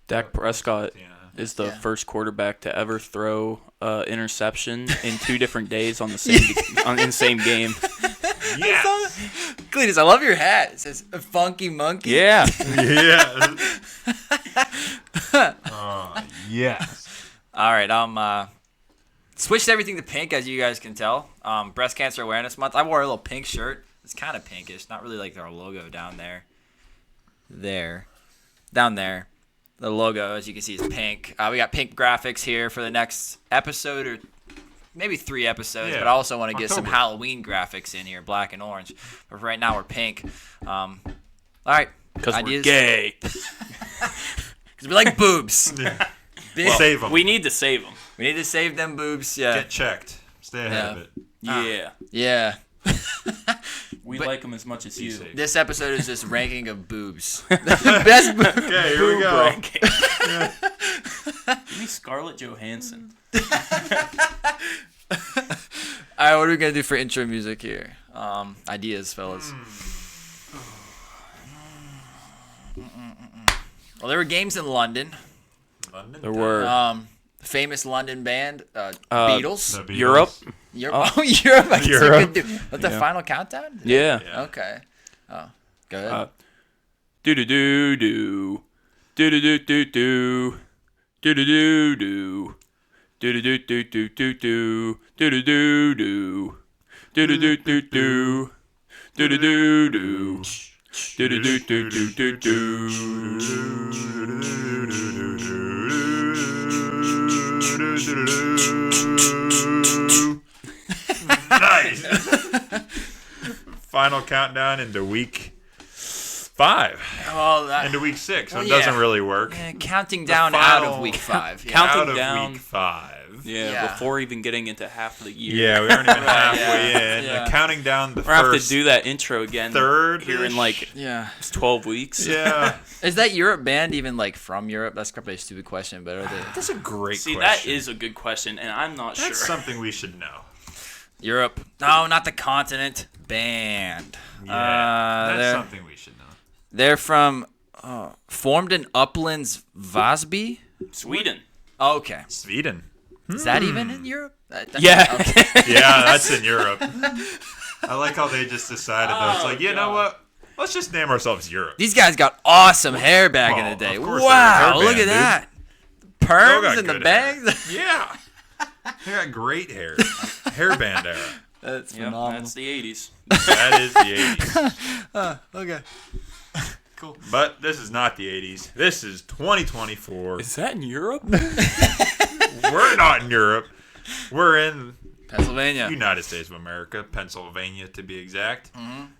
Dak Prescott Yeah. is the Yeah. first quarterback to ever throw interception in 2 different days on the same in the same game. Yes. Cletus, I love your hat. It says Funky Monkey. Yeah. Yeah. Yes. All right. Switched everything to pink, as you guys can tell. Breast Cancer Awareness Month. I wore a little pink shirt. It's kind of pinkish, not really like our logo down there. Down there. The logo, as you can see, is pink. We got pink graphics here for the next episode or maybe 3 episodes, Yeah, but I also want to get some October. Halloween graphics in here, black and orange. But for right now, we're pink. All right. Because we're Ideas? gay. Because we like boobs. Big- Save them. We We need to save them. need to save them boobs. Yeah. Get checked. Stay ahead of it. Yeah. Yeah. We But- like them as much as you. safe. This episode is just ranking of boobs. Best boob. Okay, here we Boob go. ranking. Give me Scarlett Johansson. All right, what are we gonna do for intro music here? Ideas, fellas. Well, there were games in London. London. There were Famous London band, Beatles. The Beatles. Europe. Europe. Oh, Europe. I guess Europe. we could do. What's the Yeah. final countdown? Yeah. Yeah. Okay. Oh, go ahead. Do do do do. Do do do do do. Do do do do. Do do do do do do do. Do do do do. Do do do do do. Do do do do. Do do do do do do Nice. Final countdown into week 5. Well, that, Into week 6, so Well, it doesn't yeah. really work. counting down out of final week 5. count- Out Counting of down. week 5. Yeah, Yeah. before even getting into half of the year. Yeah, we aren't even halfway yeah, in. yeah. Counting down the We're gonna have to first do that intro again third here in like Yeah. 12 weeks. Yeah. Is that Europe band even like from Europe? That's probably a stupid question, but are they That's a great See, question. that is a good question, and I'm not That's sure. something we should know. Europe? No, not the continent. Band. Yeah, that's they're- something we should know. They're from formed in Uplands, Vasby. Sweden. Oh, okay. Sweden. Is that even in Europe? Yeah. Okay. Yeah, that's in Europe. I like how they just decided, though. It's like, you know what? Let's just name ourselves Europe. These guys got awesome hair back in Oh, the day. of course they were a Wow, hair look band, at dude. that. They all Perms got in the good bags. Yeah. They got great hair. Hairband era. That's Yep, phenomenal. that's the 80s. That is the 80s. Okay. Cool. But this is not the 80s. This is 2024. Is that in Europe? We're not in Europe. We're in Pennsylvania. United States of America, Pennsylvania to be exact.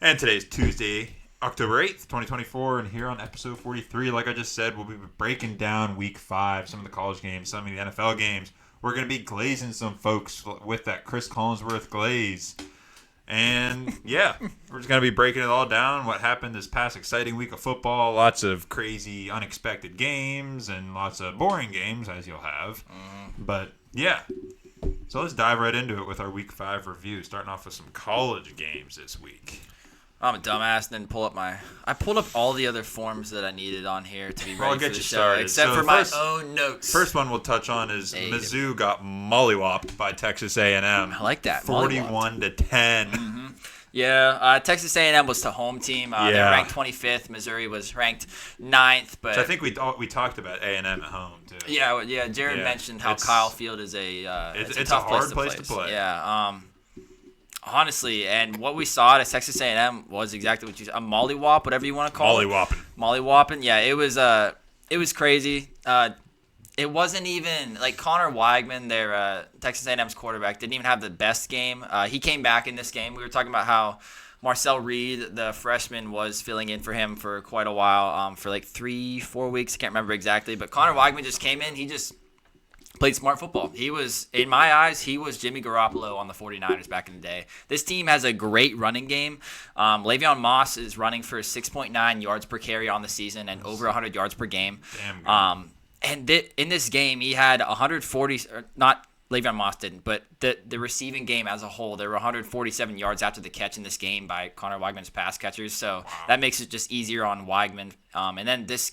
And today's Tuesday, October 8th, 2024. And here on episode 43, like I just said, we'll be breaking down week 5, some of the college games, some of the NFL games. We're going to be glazing some folks with that Chris Collinsworth glaze. And yeah, we're just going to be breaking it all down. What happened this past exciting week of football. Lots of crazy, unexpected games and lots of boring games, as you'll have. But yeah. So let's dive right into it with our week 5 review, starting off with some college games this week. I'm a dumbass. Didn't pull up I pulled up all the other forms that I needed on here to be ready Well, I'll for get the you show, started. except So for my first- own notes. First one we'll touch on is Hey. Mizzou got mollywopped by Texas A&M. I like that. 41 to 10. Yeah, Texas A&M was the home team. They were Yeah. ranked 25th. Missouri was ranked 9th. But So I think we talked about A&M at home too. yeah. Jared Yeah, mentioned how it's- Kyle Field is it's a tough hard place place to play. Yeah. Honestly, and what we saw at Texas A&M was exactly what you said. A mollywop, whatever you want to call it. Mollywopping. Mollywopping. Yeah, it was crazy. It wasn't even like Connor Weigman, their Texas A&M's quarterback, didn't even have the best game. He came back in this game. We were talking about how Marcel Reed, the freshman, was filling in for him for quite a while, for like 3-4 weeks. I can't remember exactly, but Connor Weigman just came in. He just played smart football. He was, in my eyes, he was Jimmy Garoppolo on the 49ers back in the day. This team has a great running game. Le'Veon Moss is running for 6.9 yards per carry on the season and over 100 yards per game. Damn good. And in this game, he had 140, not Le'Veon Moss didn't, but the receiving game as a whole, there were 147 yards after the catch in this game by Connor Weigman's pass catchers. So that makes it just easier on Weigman. And then this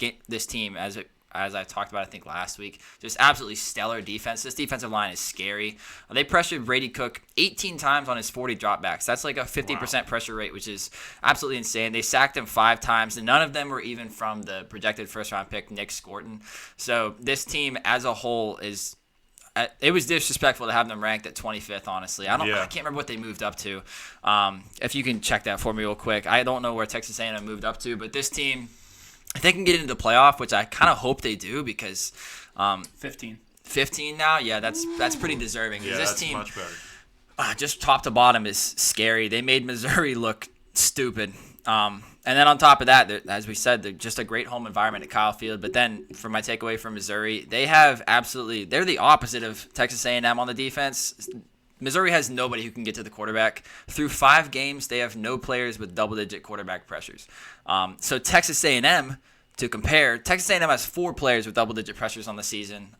team, as as I talked about, I think, last week. Just absolutely stellar defense. This defensive line is scary. They pressured Brady Cook 18 times on his 40 dropbacks. That's like a 50% pressure rate, which is absolutely insane. They sacked him 5 times, and none of them were even from the projected first-round pick, Nick Scorton. So this team as a whole is – it was disrespectful to have them ranked at 25th, honestly. I can't remember what they moved up to. If you can check that for me real quick. I don't know where Texas A&M moved up to, but this team, if they can get into the playoff, which I kind of hope they do because 15 now, yeah, that's pretty deserving. Yeah, this that's team, much better. just top to bottom, is scary. They made Missouri look stupid. And then on top of that, as we said, they're just a great home environment at Kyle Field. But then, for my takeaway from Missouri, they're the opposite of Texas A&M on the defense. Missouri has nobody who can get to the quarterback. Through 5 games, they have no players with double-digit quarterback pressures. So Texas A&M, to compare, Texas A&M has 4 players with double-digit pressures on the season.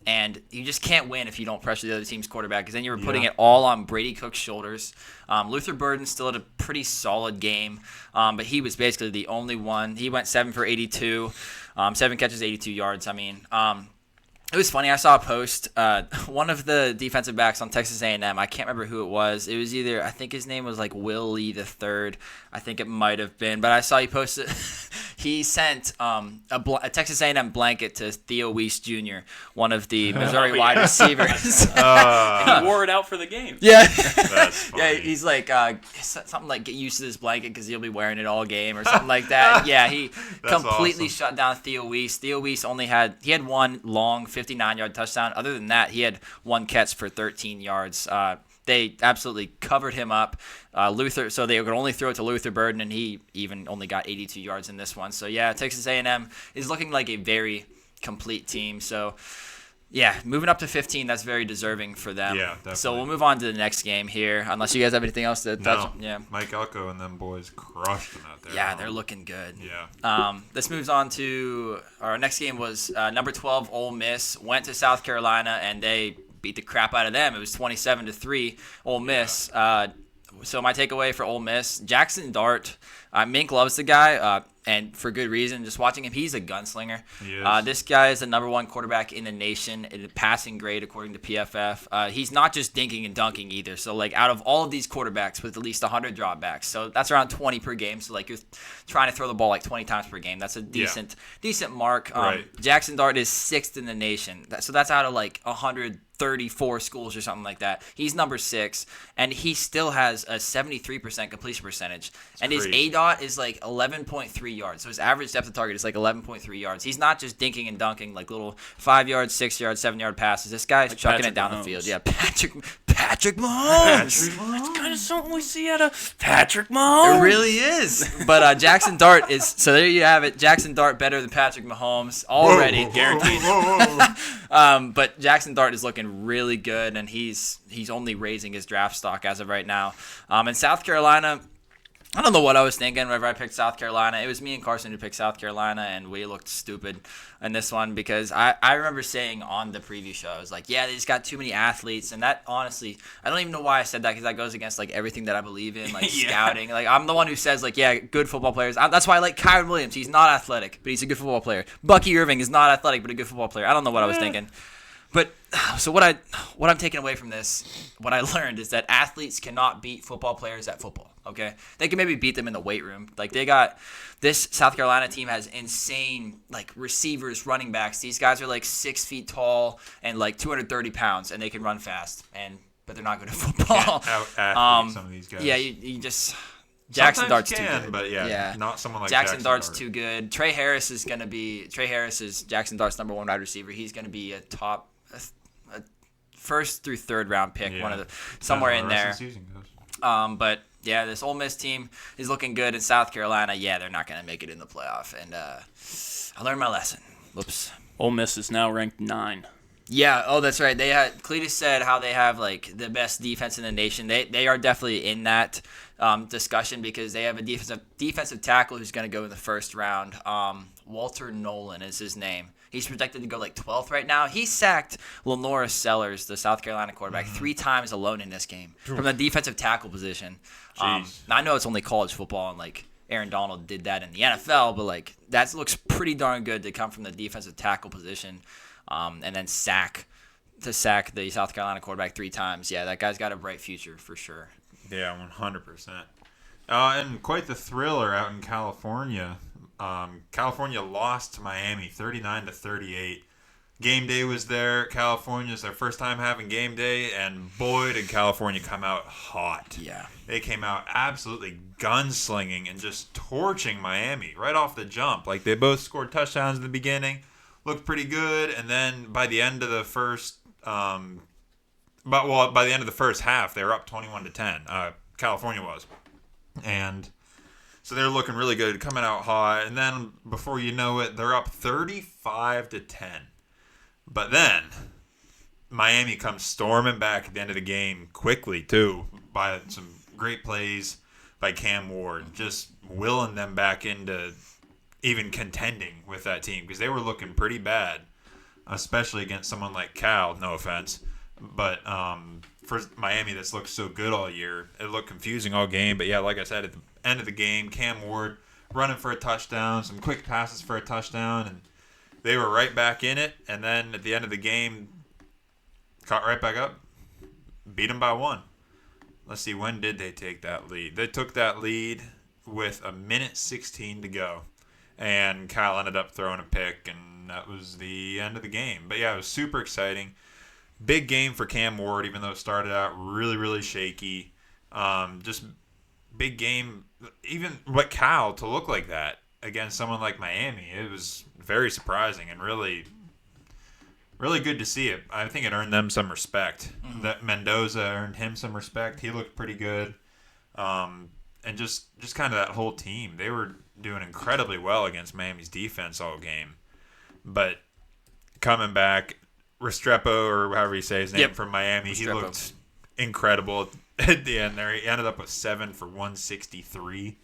And you just can't win if you don't pressure the other team's quarterback, because then you're putting it all on Brady Cook's shoulders. Luther Burden still had a pretty solid game, but he was basically the only one. He went 7 for 82, 7 catches, 82 yards. I mean, it was funny. I saw a post. One of the defensive backs on Texas A&M, I can't remember who it was. It was either, I think his name was like Will Lee the Third. I think it might have been, but I saw he posted. He sent a Texas A&M blanket to Theo Weiss Jr., one of the Missouri wide receivers. He wore it out for the game. Yeah, That's funny. yeah. He's like something like, get used to this blanket because you'll be wearing it all game or something like that. Yeah, he That's completely awesome. shut down Theo Weiss. Theo Weiss had one long 59-yard touchdown. Other than that, he had 1 catch for 13 yards. They absolutely covered him up. So they could only throw it to Luther Burden, and he even only got 82 yards in this one. So, yeah, Texas A&M is looking like a very complete team. So, yeah, moving up to 15, that's very deserving for them. Yeah, definitely. So we'll move on to the next game here, unless you guys have anything else to touch. Yeah. Mike Elko and them boys crushed them out there. Yeah, they're looking good. Yeah. This moves on to our next game was number 12, Ole Miss, went to South Carolina, and they beat the crap out of them. It was 27-3, Ole Miss. So my takeaway for Ole Miss, Jackson Dart, Mink loves the guy, and for good reason. Just watching him, he's a gunslinger. He is. This guy is the number 1 quarterback in the nation in passing grade according to PFF. He's not just dinking and dunking either. So, like, out of all of these quarterbacks with at least 100 dropbacks, so that's around 20 per game. So, like, you're trying to throw the ball like 20 times per game. That's a decent mark. Right. Jackson Dart is 6th in the nation. So that's out of like 134 schools or something like that. He's number 6, and he still has a 73% completion percentage. And his crazy. ADOT is like 11.3 yards. So his average depth of target is like 11.3 yards. He's not just dinking and dunking like little 5 yard, 6 yard, 7 yard passes. This guy's Like chucking Patrick it down Mahomes. the field. Yeah, Patrick Mahomes. It's kind of something we see out of Patrick Mahomes. It really is. But Jackson Dart is, so there you have it. Jackson Dart better than Patrick Mahomes already. Guaranteed. But Jackson Dart is looking really good, and he's only raising his draft stock as of right now. In South Carolina, I don't know what I was thinking whenever I picked South Carolina. It was me and Carson who picked South Carolina, and we looked stupid in this one because I remember saying on the preview show, I was like, yeah, they just got too many athletes. And that, honestly, I don't even know why I said that because that goes against, like, everything that I believe in, like Yeah. scouting. Like, I'm the one who says, like, yeah, good football players. That's why I like Kyron Williams. He's not athletic, but he's a good football player. Bucky Irving is not athletic, but a good football player. I don't know what I was thinking. But so what I'm taking away from this, what I learned is that athletes cannot beat football players at football. Okay, they can maybe beat them in the weight room. Like, they got this South Carolina team has insane, like, receivers, running backs. These guys are like 6 feet tall and like 230 pounds, and they can run fast. But they're not good at football. Out-athlete some of these guys. Yeah, you just Jackson Sometimes Dart's you too can, good. but yeah, not someone like Jackson Dart's Dart. too good. Trey Harris is Jackson Dart's number 1 wide receiver. He's going to be a top a first through third round pick, one of the somewhere in there. Rest of the season goes. But yeah, this Ole Miss team is looking good. In South Carolina, yeah, they're not going to make it in the playoff. And I learned my lesson. Whoops. Ole Miss is now ranked 9. Yeah. Oh, that's right. Cletus said how they have like the best defense in the nation. They are definitely in that discussion because they have a defensive tackle who's going to go in the first round. Walter Nolan is his name. He's projected to go like 12th right now. He sacked Lenora Sellers, the South Carolina quarterback, 3 times alone in this game from the defensive tackle position. Jeez. I know it's only college football and like Aaron Donald did that in the NFL, but like that looks pretty darn good to come from the defensive tackle position, and then sack the South Carolina quarterback 3 times. Yeah, that guy's got a bright future for sure. Yeah, 100%. And quite the thriller out in California. California lost to Miami 39-38. Game day was there. California's their first time having game day, and boy, did California come out hot. Yeah. They came out absolutely gunslinging and just torching Miami right off the jump. Like, they both scored touchdowns in the beginning, looked pretty good, and then by the end of the first by the end of the first half, they were up 21-10. California was. And so they're looking really good, coming out hot, and then before you know it, they're up 35-10. But then Miami comes storming back at the end of the game quickly, too, by some great plays by Cam Ward, just willing them back into even contending with that team because they were looking pretty bad, especially against someone like Cal, no offense. But for Miami that's looked so good all year, it looked confusing all game. But, yeah, like I said, at the end of the game, Cam Ward running for a touchdown, some quick passes for a touchdown, and they were right back in it, and then at the end of the game, caught right back up, beat them by 1. Let's see, when did they take that lead? They took that lead with 1:16 to go, and Kyle ended up throwing a pick, and that was the end of the game. But yeah, it was super exciting. Big game for Cam Ward, even though it started out really, really shaky. Just big game, even what Kyle to look like that against someone like Miami, it was very surprising and really, really good to see it. I think it earned them some respect. Mm-hmm. That Mendoza earned him some respect. He looked pretty good, and just kind of that whole team. They were doing incredibly well against Miami's defense all game. But coming back, Restrepo, or however you say his name, from Miami, Restrepo. He looked incredible at the end there. He ended up with 7 for 163.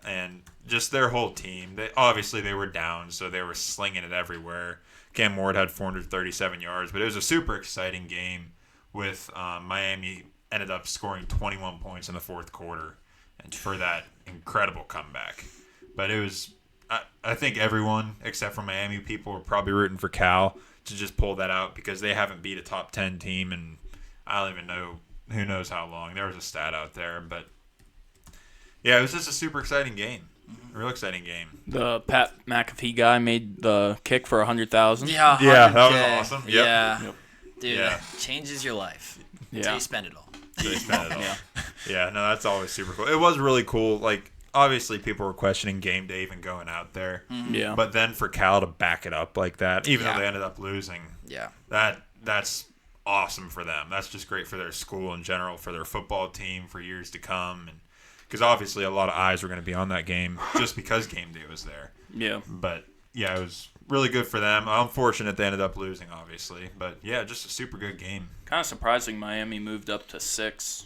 And just their whole team, they were down, so they were slinging it everywhere. Cam Ward had 437 yards, but it was a super exciting game with Miami ended up scoring 21 points in the fourth quarter and for that incredible comeback. But it was, I think everyone except for Miami people were probably rooting for Cal to just pull that out because they haven't beat a top 10 team, and I don't even know, who knows how long. There was a stat out there, but yeah, it was just a super exciting game. A real exciting game. The Pat McAfee guy made the kick for $100,000. Yeah, that was awesome. Yep. Yeah. Yep. Dude, that changes your life. Yeah. Until you spend it all. Yeah, no, that's always super cool. It was really cool. Like, obviously people were questioning game day even going out there. Mm-hmm. Yeah. But then for Cal to back it up like that, even though they ended up losing, that's awesome for them. That's just great for their school in general, for their football team for years to come, and because obviously a lot of eyes were going to be on that game just because game day was there. Yeah. But, yeah, it was really good for them. Unfortunate they ended up losing, obviously. But, yeah, just a super good game. Kind of surprising Miami moved up to 6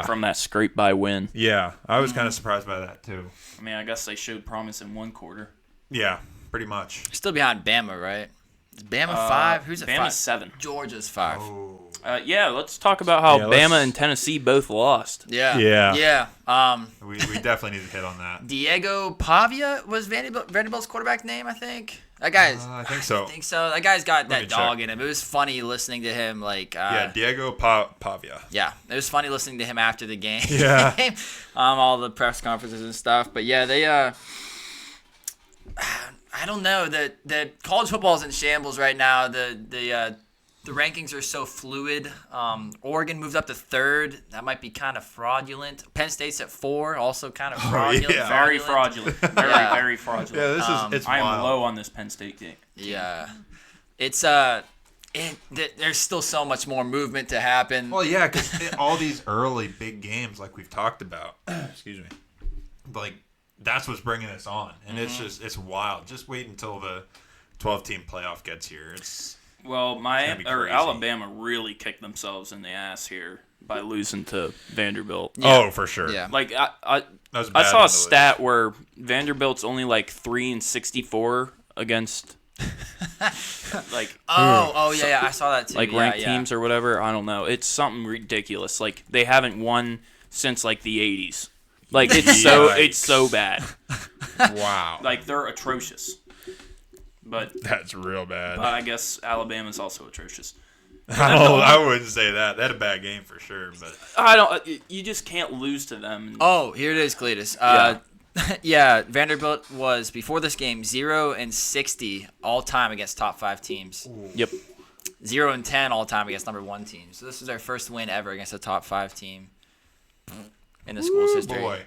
from that scrape-by win. Yeah, I was kind of surprised by that, too. I mean, I guess they showed promise in one quarter. Yeah, pretty much. Still behind Bama, right? Is Bama 5? Who's at 5? Bama's 7. Georgia's 5. Oh. Let's talk about how Bama and Tennessee both lost. Yeah. We definitely need to hit on that. Diego Pavia was Vanderbilt's quarterback name, I think. That guy's. I think so. That guy's got that dog check. in him. It was funny listening to him. Diego Pavia. Yeah, it was funny listening to him after the game. Yeah. All the press conferences and stuff. But yeah, they. I don't know that college football is in shambles right now. The rankings are so fluid. Oregon moved up to 3rd. That might be kind of fraudulent. Penn State's at 4, also kind of fraudulent. Yeah. Very fraudulent. Very fraudulent. Yeah, it's I am wild. low on this Penn State game. Yeah. It's there's still so much more movement to happen. Well, yeah, because all these early big games, like we've talked about, excuse me, like that's what's bringing us on, and it's wild. Just wait until the 12-team playoff gets here. Well, Alabama really kicked themselves in the ass here by losing to Vanderbilt. Yeah. Oh, for sure. Yeah. Like I saw a stat where Vanderbilt's only like 3-64 against like yeah, I saw that too. Like ranked teams or whatever. I don't know. It's something ridiculous. Like they haven't won since like the 80s. Like it's so bad. Wow. Like they're atrocious. But That's real bad. I guess Alabama's also atrocious. I wouldn't say that. They had a bad game for sure, but I don't. You just can't lose to them. Oh, here it is, Cletus. Yeah, Vanderbilt was before this game 0-60 all time against top 5 teams. Yep. 0-10 all time against number 1 team. So this is their first win ever against a top 5 team in the school's history. Boy.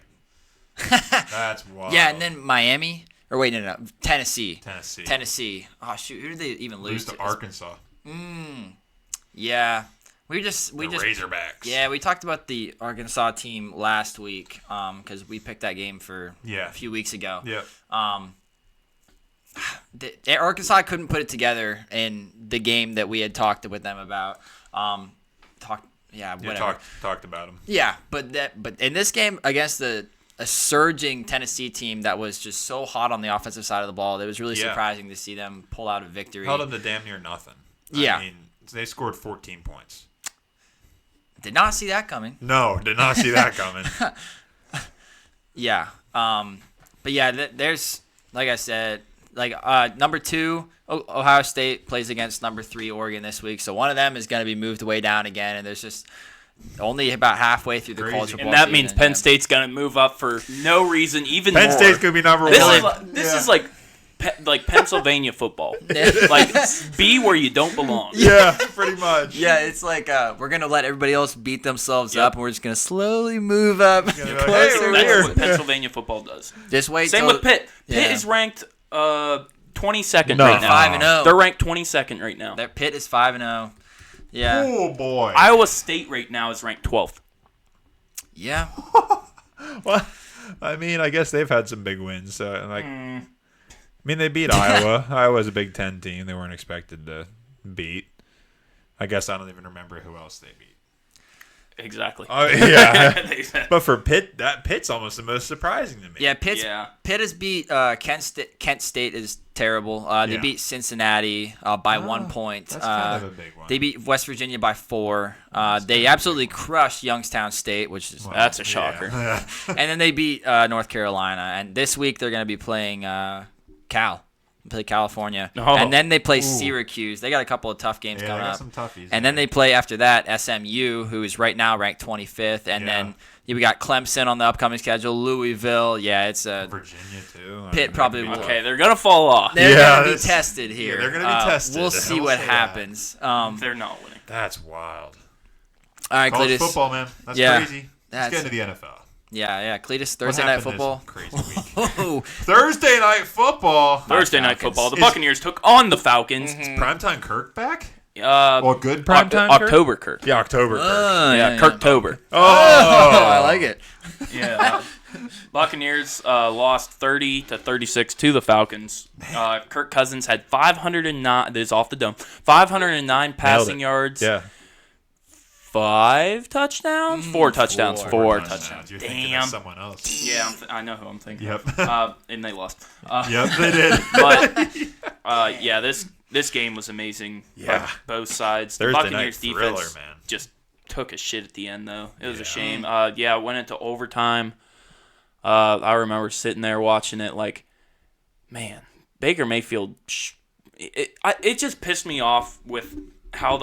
That's wild. Yeah, and then Miami. Or wait, no. Tennessee. Tennessee. Oh shoot, who did they even lose to Arkansas. Yeah. We just Razorbacks. Yeah, we talked about the Arkansas team last week because we picked that game for a few weeks ago. Yep. Arkansas couldn't put it together in the game that we had talked with them about. Whatever. Talked about them. Yeah, but in this game against a surging Tennessee team that was just so hot on the offensive side of the ball, it was really surprising to see them pull out a victory. Held them to damn near nothing. Yeah. I mean, they scored 14 points. Did not see that coming. No, did not see that coming. Yeah. But yeah, there's, like I said, number 2, Ohio State plays against number 3, Oregon this week. So one of them is going to be moved way down again, and there's just only about halfway through the college football season. And that season, means Penn State's going to move up for no reason, even Penn more. State's going to be number 1. This is like Pennsylvania football. Like, be where you don't belong. Yeah, pretty much. Yeah, it's like we're going to let everybody else beat themselves up, and we're just going to slowly move up closer. That's what Pennsylvania football does. Just wait. Same with Pitt. Pitt is ranked 22nd right now. 5-0. They're ranked 22nd right now. Their Pitt is 5-0. Yeah. Oh, boy. Iowa State right now is ranked 12th. Yeah. Well, I mean, I guess they've had some big wins. So, I mean, they beat Iowa. Iowa's a Big Ten team. They weren't expected to beat. I guess I don't even remember who else they beat. Exactly. Yeah. But for Pitt, Pitt's almost the most surprising to me. Yeah, Pitt has beat Kent State. Kent State is terrible. They beat Cincinnati by 1 point. That's kind of a big one. They beat West Virginia by 4. They absolutely crushed Youngstown State, which is that's a shocker. Yeah. And then they beat North Carolina. And this week they're going to be playing California. Oh. And then they play Syracuse. They got a couple of tough games coming they got up. some toughies. And then they play after that SMU, who is right now ranked 25th. And then we got Clemson on the upcoming schedule, Louisville. Yeah, it's Virginia, too. Pitt probably will. Okay, they're going to fall off. They're going to be tested here. Yeah, they're going to be tested. We'll see what happens. They're not winning. That's wild. All right, College Cletus. football, man. That's crazy. Let's get into the NFL. Yeah. Cletus, Thursday Night Football. Crazy week. Thursday Night Football. Thursday Night Football. The Buccaneers took on the Falcons. Is Primetime Kirk back? Well, good primetime October Kirk. Yeah, October Kirk. Yeah, Kirktober. Oh, I like it. Yeah. Buccaneers lost 30-36 to the Falcons. Kirk Cousins had 509. This is off the dome. 509 passing yards. Yeah. 5 touchdowns? 4 touchdowns. 4 touchdowns. You're thinking of someone else. Yeah, I know who I'm thinking. Yep. And they lost. Yep, they did. But yeah, this game was amazing. Yeah. Both sides. The Thursday Buccaneers night thriller, defense man. just took a shit at the end though. It was a shame. It went into overtime. I remember sitting there watching it like, man, Baker Mayfield. It just pissed me off with how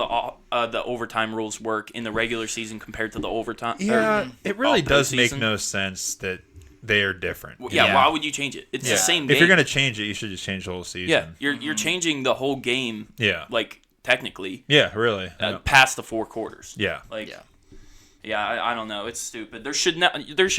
the overtime rules work in the regular season compared to the overtime. Yeah, it really does make postseason. no sense that they are different. Yeah, why would you change it? It's the same game. If you're gonna change it, you should just change the whole season. Yeah, you're changing the whole game. Yeah. Like technically. Yeah, really. Past the 4 quarters. Yeah. I don't know. It's stupid. There should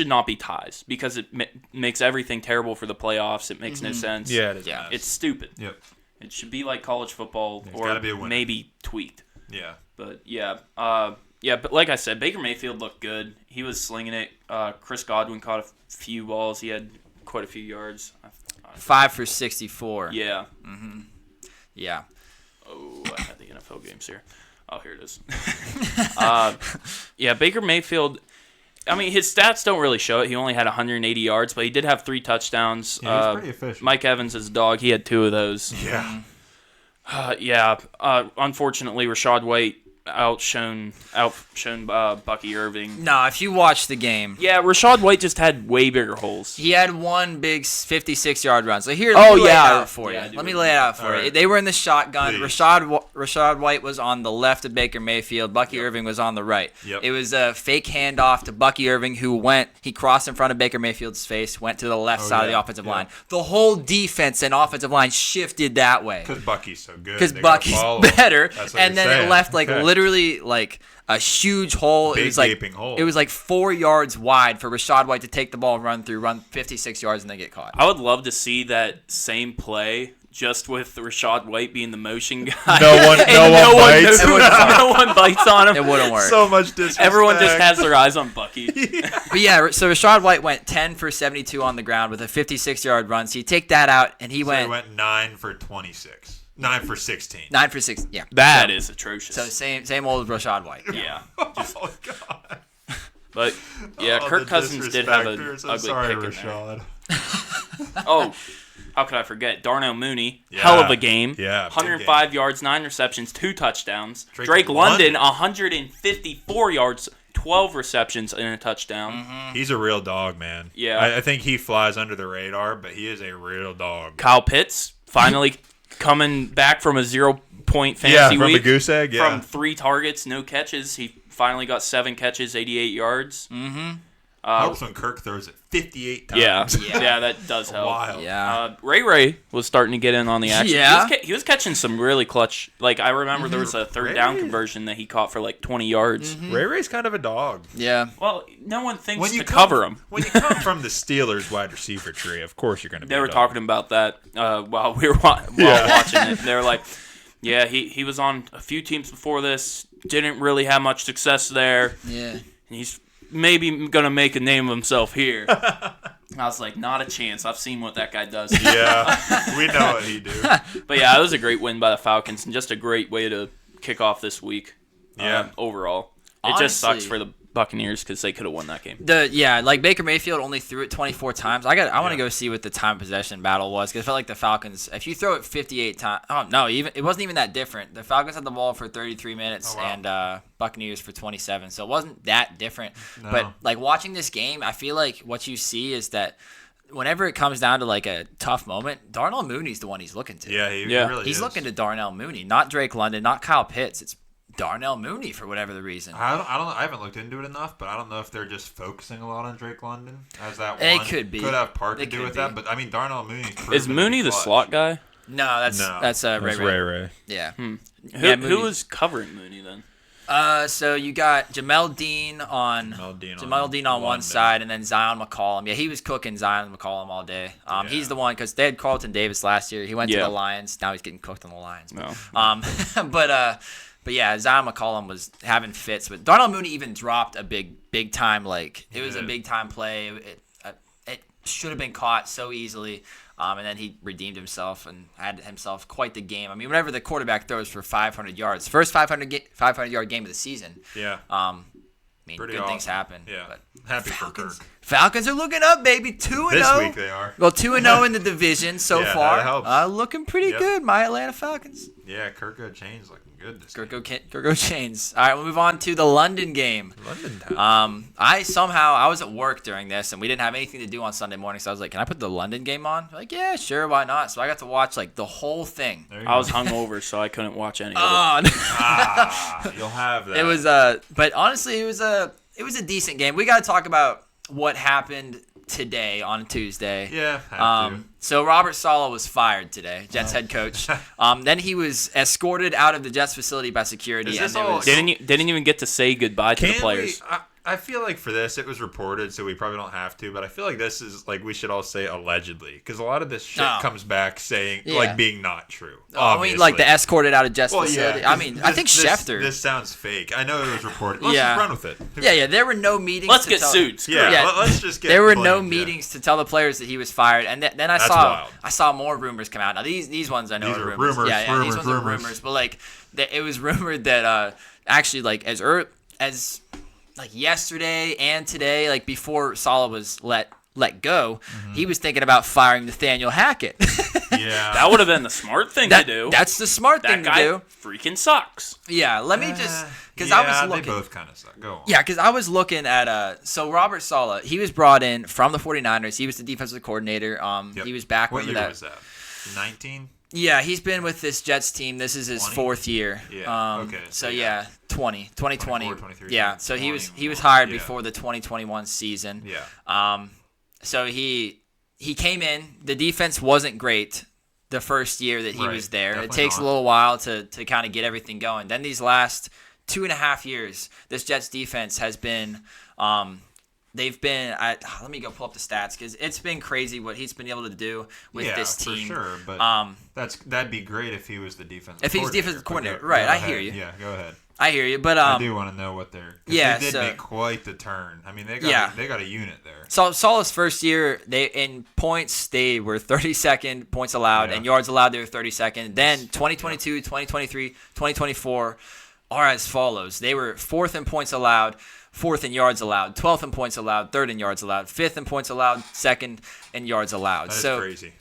not be ties because it makes everything terrible for the playoffs. It makes no sense. Yeah, it is. Yeah. It's stupid. Yep. It should be like college football gotta be a winner. maybe tweaked. Yeah. But but like I said, Baker Mayfield looked good. He was slinging it. Chris Godwin caught a few balls. He had quite a few yards. 5 for 64. Yeah. Mm-hmm. Yeah. Oh, I had the NFL games here. Oh, here it is. Baker Mayfield. I mean, his stats don't really show it. He only had 180 yards, but he did have 3 touchdowns. Yeah, he's pretty efficient. Mike Evans, his dog, he had 2 of those. Yeah. Unfortunately, Rashad White outshone Bucky Irving. No, if you watch the game, Yeah, Rashad White just had way bigger holes. he had one big 56-yard run. So here, Oh, let me lay it yeah. out for Yeah, I you. do Let me remember. lay it out for All you. right. They were in the shotgun. Please. Rashad White was on the left of Baker Mayfield. Bucky Irving was on the right. Yep. It was a fake handoff to Bucky Irving, he crossed in front of Baker Mayfield's face, went to the left side of the offensive line. The whole defense and offensive line shifted that way. Because Bucky's so good. Because They gotta Bucky's follow him. better, That's what and you're then saying. it left Okay. literally a huge hole. Big it was like gaping hole. It was like 4 yards wide for Rashad White to take the ball and run 56 yards, and then get caught. I would love to see that same play just with Rashad White being the motion guy. No one- And no one bites. No one bites on him. It wouldn't work. So much disrespect. Everyone just has their eyes on Bucky. But yeah, so Rashad White went 10 for 72 on the ground with a 56-yard run. So you take that out, and he So went he went 9 for 26. 9 for 16. 9 for 6. Yeah, That is atrocious. so same old Rashad White. yeah. Oh, God. But, yeah, Oh, Kirk the Cousins did have an disrespect. I'm ugly sorry, pick in there. Rashad. Oh, how could I forget? Darnell Mooney, Yeah. hell of a game. Yeah, big 105 yards, 9 receptions, 2 touchdowns. Drake Drake London, London. 154 yards, 12 receptions, and a touchdown. He's a real dog, man. Yeah. I think he flies under the radar, but he is a real dog. Kyle Pitts finally coming back from a 0-point Yeah, fantasy from week. a goose egg, yeah. From 3 targets, no catches. He finally got 7 catches, 88 yards. Helps when Kirk throws it 58 times. Yeah, that does help. Wild. Yeah. Ray was starting to get in on the action. Yeah. He was catching some really clutch. Like, I remember there was a third down Ray. conversion that he caught for like 20 yards. Ray Ray's kind of a dog. Yeah. Well, no one thinks to come- cover him. When you come from the Steelers wide receiver tree, of course you're going to be They a were dog. talking about that while we were watching it. They were like, yeah, he was on a few teams before this, didn't really have much success there. Yeah. And he's maybe going to make a name of himself here. I was like, not a chance. I've seen what that guy does. Yeah, we know what he do. But yeah, it was a great win by the Falcons and just a great way to kick off this week. Yeah. Overall. It just sucks Honestly- for the Buccaneers because they could have won that game. Like Baker Mayfield only threw it 24 times. I want to go see what the time possession battle was because I felt like the Falcons. If you throw it 58 times, it wasn't even that different. The Falcons had the ball for 33 minutes and Buccaneers for 27, so it wasn't that different. No. But like watching this game, I feel like what you see is that whenever it comes down to like a tough moment, Darnell Mooney's the one he's looking to. Yeah, he Yeah. really He's is. looking to Darnell Mooney, not Drake London, not Kyle Pitts. It's Darnell Mooney for whatever the reason. I don't know. I haven't looked into it enough, but I don't know if they're just focusing a lot on Drake London as that It one. could be. Could have part to It do could with be. that, but I mean, Darnell Mooney. Is Mooney the slot guy? No, that's Ray That's Ray. Ray. Yeah. Who Mooney. was covering Mooney then? So you got Jamel Dean on one London. side, and then Zion McCollum. Yeah, he was cooking Zion McCollum all day. He's the one because they had Carlton Davis last year. He went to Yeah. the Lions. Now he's getting cooked on the Lions. No. But yeah, Zion McCollum was having fits. But Darnell Mooney even dropped a big time. Like it was a did. big time play. It should have been caught so easily. And then he redeemed himself and had himself quite the game. I mean, whenever the quarterback throws for 500 yards, first 500-yard game of the season. Yeah. I mean, Pretty good things awesome. happen. Yeah. But Happy for Kirk. Falcons are looking up, baby. 2-0. This week they are. Well, 2-0 in the division so Yeah, far. that helps. Looking pretty Yep. good, my Atlanta Falcons. Yeah, Kirk Chain's looking good this game. Go Chains. All right, we'll move on to the London game. London town. I was at work during this, and we didn't have anything to do on Sunday morning, so I was like, can I put the London game on? They're like, yeah, sure, why not? So I got to watch like the whole thing. There you I go. was hungover, so I couldn't watch any of it. You'll have that. It was but honestly, it was a decent game. We got to talk about what happened today on Tuesday. Yeah, have to. So Robert Saleh was fired today, Jets head coach. Then he was escorted out of the Jets facility by security. Is And this there all- was, Didn't even get to say goodbye to the Can players. I feel like for this, it was reported, so we probably don't have to, but I feel like this is, like, we should all say allegedly, because a lot of this shit Oh. comes back saying, Yeah. like, being not true. I mean, like the escorted out of Jets Well, facility. yeah. I mean, I think Schefter. This sounds fake. I know it was reported. Let's Yeah. just run with it. Yeah, there were no meetings. Let's to get tell- sued. Screw Yeah, it. Yeah. let's just get There were blamed, no yeah. meetings to tell the players that he was fired, and then That's wild. I saw more rumors come out. Now these ones I know These are are rumors. rumors, Yeah, these rumors, ones are rumors. rumors. But like, it was rumored that actually like as like yesterday and today, like before Saleh was let let go, he was thinking about firing Nathaniel Hackett. Yeah. That would have been the smart thing to do. That's the smart thing that guy to do. freaking sucks. Yeah, let me just because yeah, I was looking. they both kind of suck. Go on. Yeah, because I was looking at so Robert Saleh, he was brought in from the 49ers. He was the defensive coordinator. Yep. He was back What when year was that? 19? Yeah, he's been with this Jets team. This is his 20? fourth year. Yeah, okay, So so yeah, 2020. 24, 23, Yeah, so he was 21, hired yeah. before the 2021 season. Yeah. So he came in. The defense wasn't great the first year that he Right, was there. It definitely takes not. a little while to kind of get everything going. Then these last 2.5 years, this Jets defense has been they've been let me go pull up the stats because it's been crazy what he's been able to do with this team. For sure, but that'd be great if he was the defensive If he's coordinator. defensive coordinator, Go right, I ahead. hear you. Yeah, go ahead. I hear you, but I do want to know what they're. yeah, they did so- make quite the turn. I mean, they got a unit there. So Saleh's first year, they in points they were 32nd points allowed, Yeah. and yards allowed they were 32nd. Then 2022, 2023, 2024 are as follows. They were 4th in points allowed, 4th in yards allowed, 12th in points allowed, 3rd in yards allowed, 5th in points allowed, 2nd in yards allowed. That is So crazy.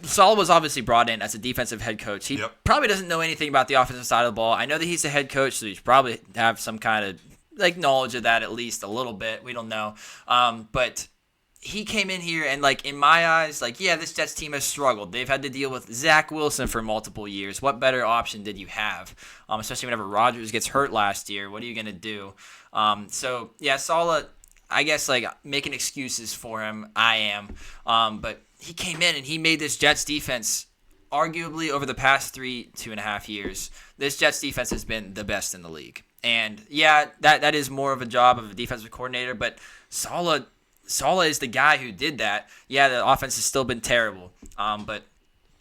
Saleh was obviously brought in as a defensive head coach. He Yep. probably doesn't know anything about the offensive side of the ball. I know that he's a head coach, so he's probably have some kind of like knowledge of that at least a little bit. We don't know. But he came in here and like in my eyes, like, yeah, this Jets team has struggled. They've had to deal with Zach Wilson for multiple years. What better option did you have? Especially whenever Rodgers gets hurt last year. What are you gonna do? So yeah, Saleh, I guess like making excuses for him, I am. But he came in and he made this Jets defense arguably over the past 2.5 years. This Jets defense has been the best in the league. And yeah, that is more of a job of a defensive coordinator, but Saleh is the guy who did that. Yeah, the offense has still been terrible. But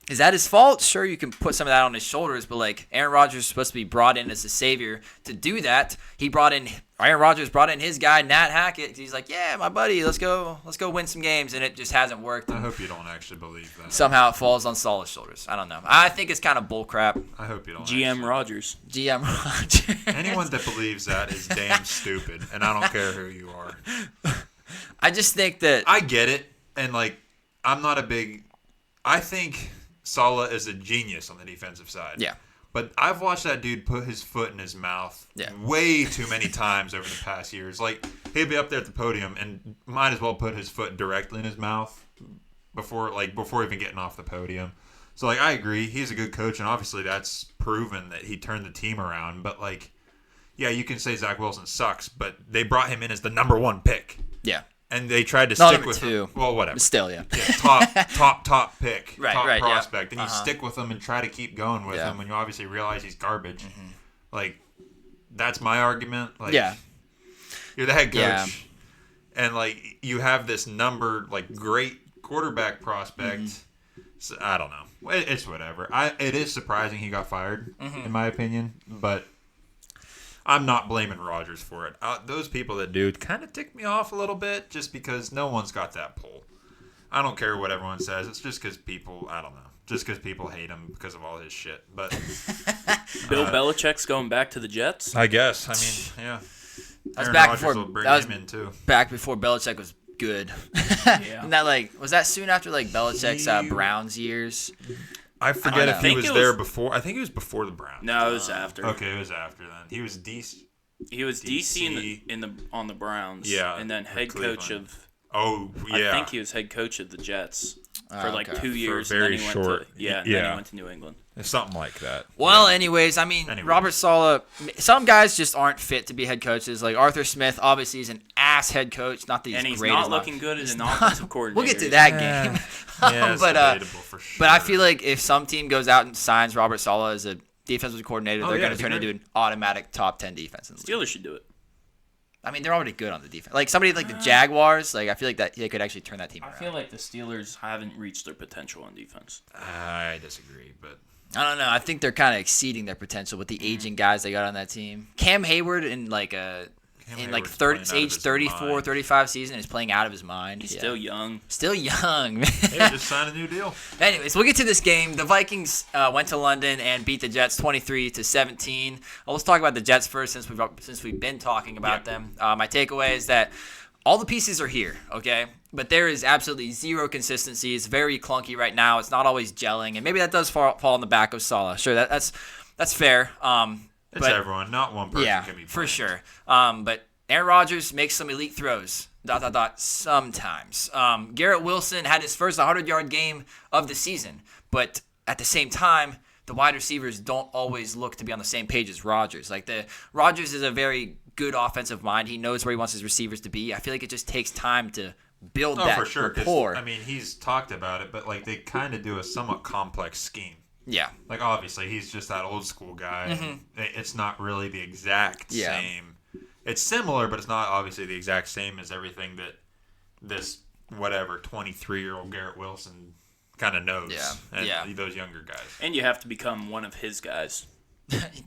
is that his fault? Sure, you can put some of that on his shoulders, but like Aaron Rodgers is supposed to be brought in as a savior to do that. Aaron Rodgers brought in his guy Nat Hackett. He's like, yeah, my buddy, let's go win some games, and it just hasn't worked. I hope you don't actually believe that. Somehow it falls on Saleh's shoulders. I don't know. I think it's kind of bullcrap. I hope you don't. GM actually. Rodgers. GM Rodgers. Anyone that believes that is damn stupid, and I don't care who you are. I just think that I get it, and like, I think Saleh is a genius on the defensive side. Yeah. But I've watched that dude put his foot in his mouth Yeah. way too many times over the past years. Like, he'd be up there at the podium and might as well put his foot directly in his mouth before even getting off the podium. So, like, I agree. He's a good coach, and obviously that's proven that he turned the team around. But, like, yeah, you can say Zach Wilson sucks, but they brought him in as the number 1 pick. yeah. And they tried to Not stick number with 2. him. Well, whatever. Still, yeah. Yeah, top pick, Right, top right, yeah. prospect, and you stick with him and try to keep going with Yeah. him when you obviously realize he's garbage. Like, that's my argument. Like, Yeah. you're the head coach, Yeah. and like you have this great quarterback prospect. So, I don't know. It's whatever. It is surprising he got fired, in my opinion, but I'm not blaming Rodgers for it. Those people that do kind of tick me off a little bit just because no one's got that pull. I don't care what everyone says. It's just because people, I don't know. Just because people hate him because of all his shit. But Bill Belichick's going back to the Jets. I guess. I mean, yeah. That was Aaron back Rodgers before. will bring That was him in too. back before Belichick was good. Yeah. And that was that soon after Belichick's Browns years? I forget know. if I he think was it there was- before. I think he was before the Browns. No, it was after. Okay, it was after then. He was DC. He was DC DC. on the Browns. Yeah, and then for head coach Cleveland. of. Oh, yeah. I think he was head coach of the Jets for like okay. 2 years. very and then he short- Went to, and then yeah. he went to New England. Something like that. Well, anyways, Robert Saleh, some guys just aren't fit to be head coaches. Like Arthur Smith, obviously, is an ass head coach. Not that he's And he's great. not as looking good as an offensive coordinator. We'll get to that game. Yeah, it's but debatable for sure. but I feel like if some team goes out and signs Robert Saleh as a defensive coordinator, they're yeah, going to he's turn great. into an automatic top 10 defense in the league. Steelers should do it. I mean, they're already good on the defense. Like somebody like the Jaguars, like I feel like that they could actually turn that team I around. feel like the Steelers haven't reached their potential on defense. I disagree, but I don't know. I think they're kind of exceeding their potential with the aging guys they got on that team. Cam Hayward in like Hayward's 30, playing out of age his 34, mind. 35 season is playing out of his mind. He's Yeah. still young. Still young, man. hey, just sign a new deal. Anyways, we'll get to this game. The Vikings went to London and beat the Jets 23-17. Let's talk about the Jets first, since we've been talking about them. My takeaway is that all the pieces are here, okay? But there is absolutely zero consistency. It's very clunky right now. It's not always gelling, and maybe that does fall on the back of Saleh. Sure, that's fair. It's everyone. Not one person can be blamed. For sure. But Aaron Rodgers makes some elite throws. ... Sometimes. Garrett Wilson had his first 100-yard game of the season, but at the same time, the wide receivers don't always look to be on the same page as Rodgers. Rodgers is a very good offensive mind. He knows where he wants his receivers to be. I feel like it just takes time to build that for sure. rapport. I mean, he's talked about it, but they kind of do a somewhat complex scheme. Yeah. Obviously, he's just that old school guy. Mm-hmm. It's not really the exact same. It's similar, but it's not obviously the exact same as everything that this 23-year-old Garrett Wilson kind of knows. And those younger guys. And you have to become one of his guys.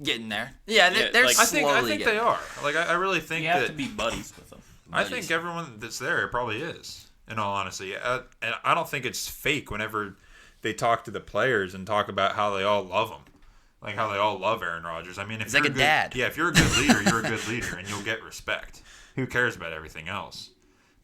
Getting there. Yeah, they're I slowly think they are. I really think you have to be buddies with them. I think everyone that's there probably is, in all honesty. And I don't think it's fake whenever they talk to the players and talk about how they all love him. How they all love Aaron Rodgers. I mean, if he's you're like a dad. Yeah, if you're a good leader, you're a good leader, and you'll get respect. Who cares about everything else,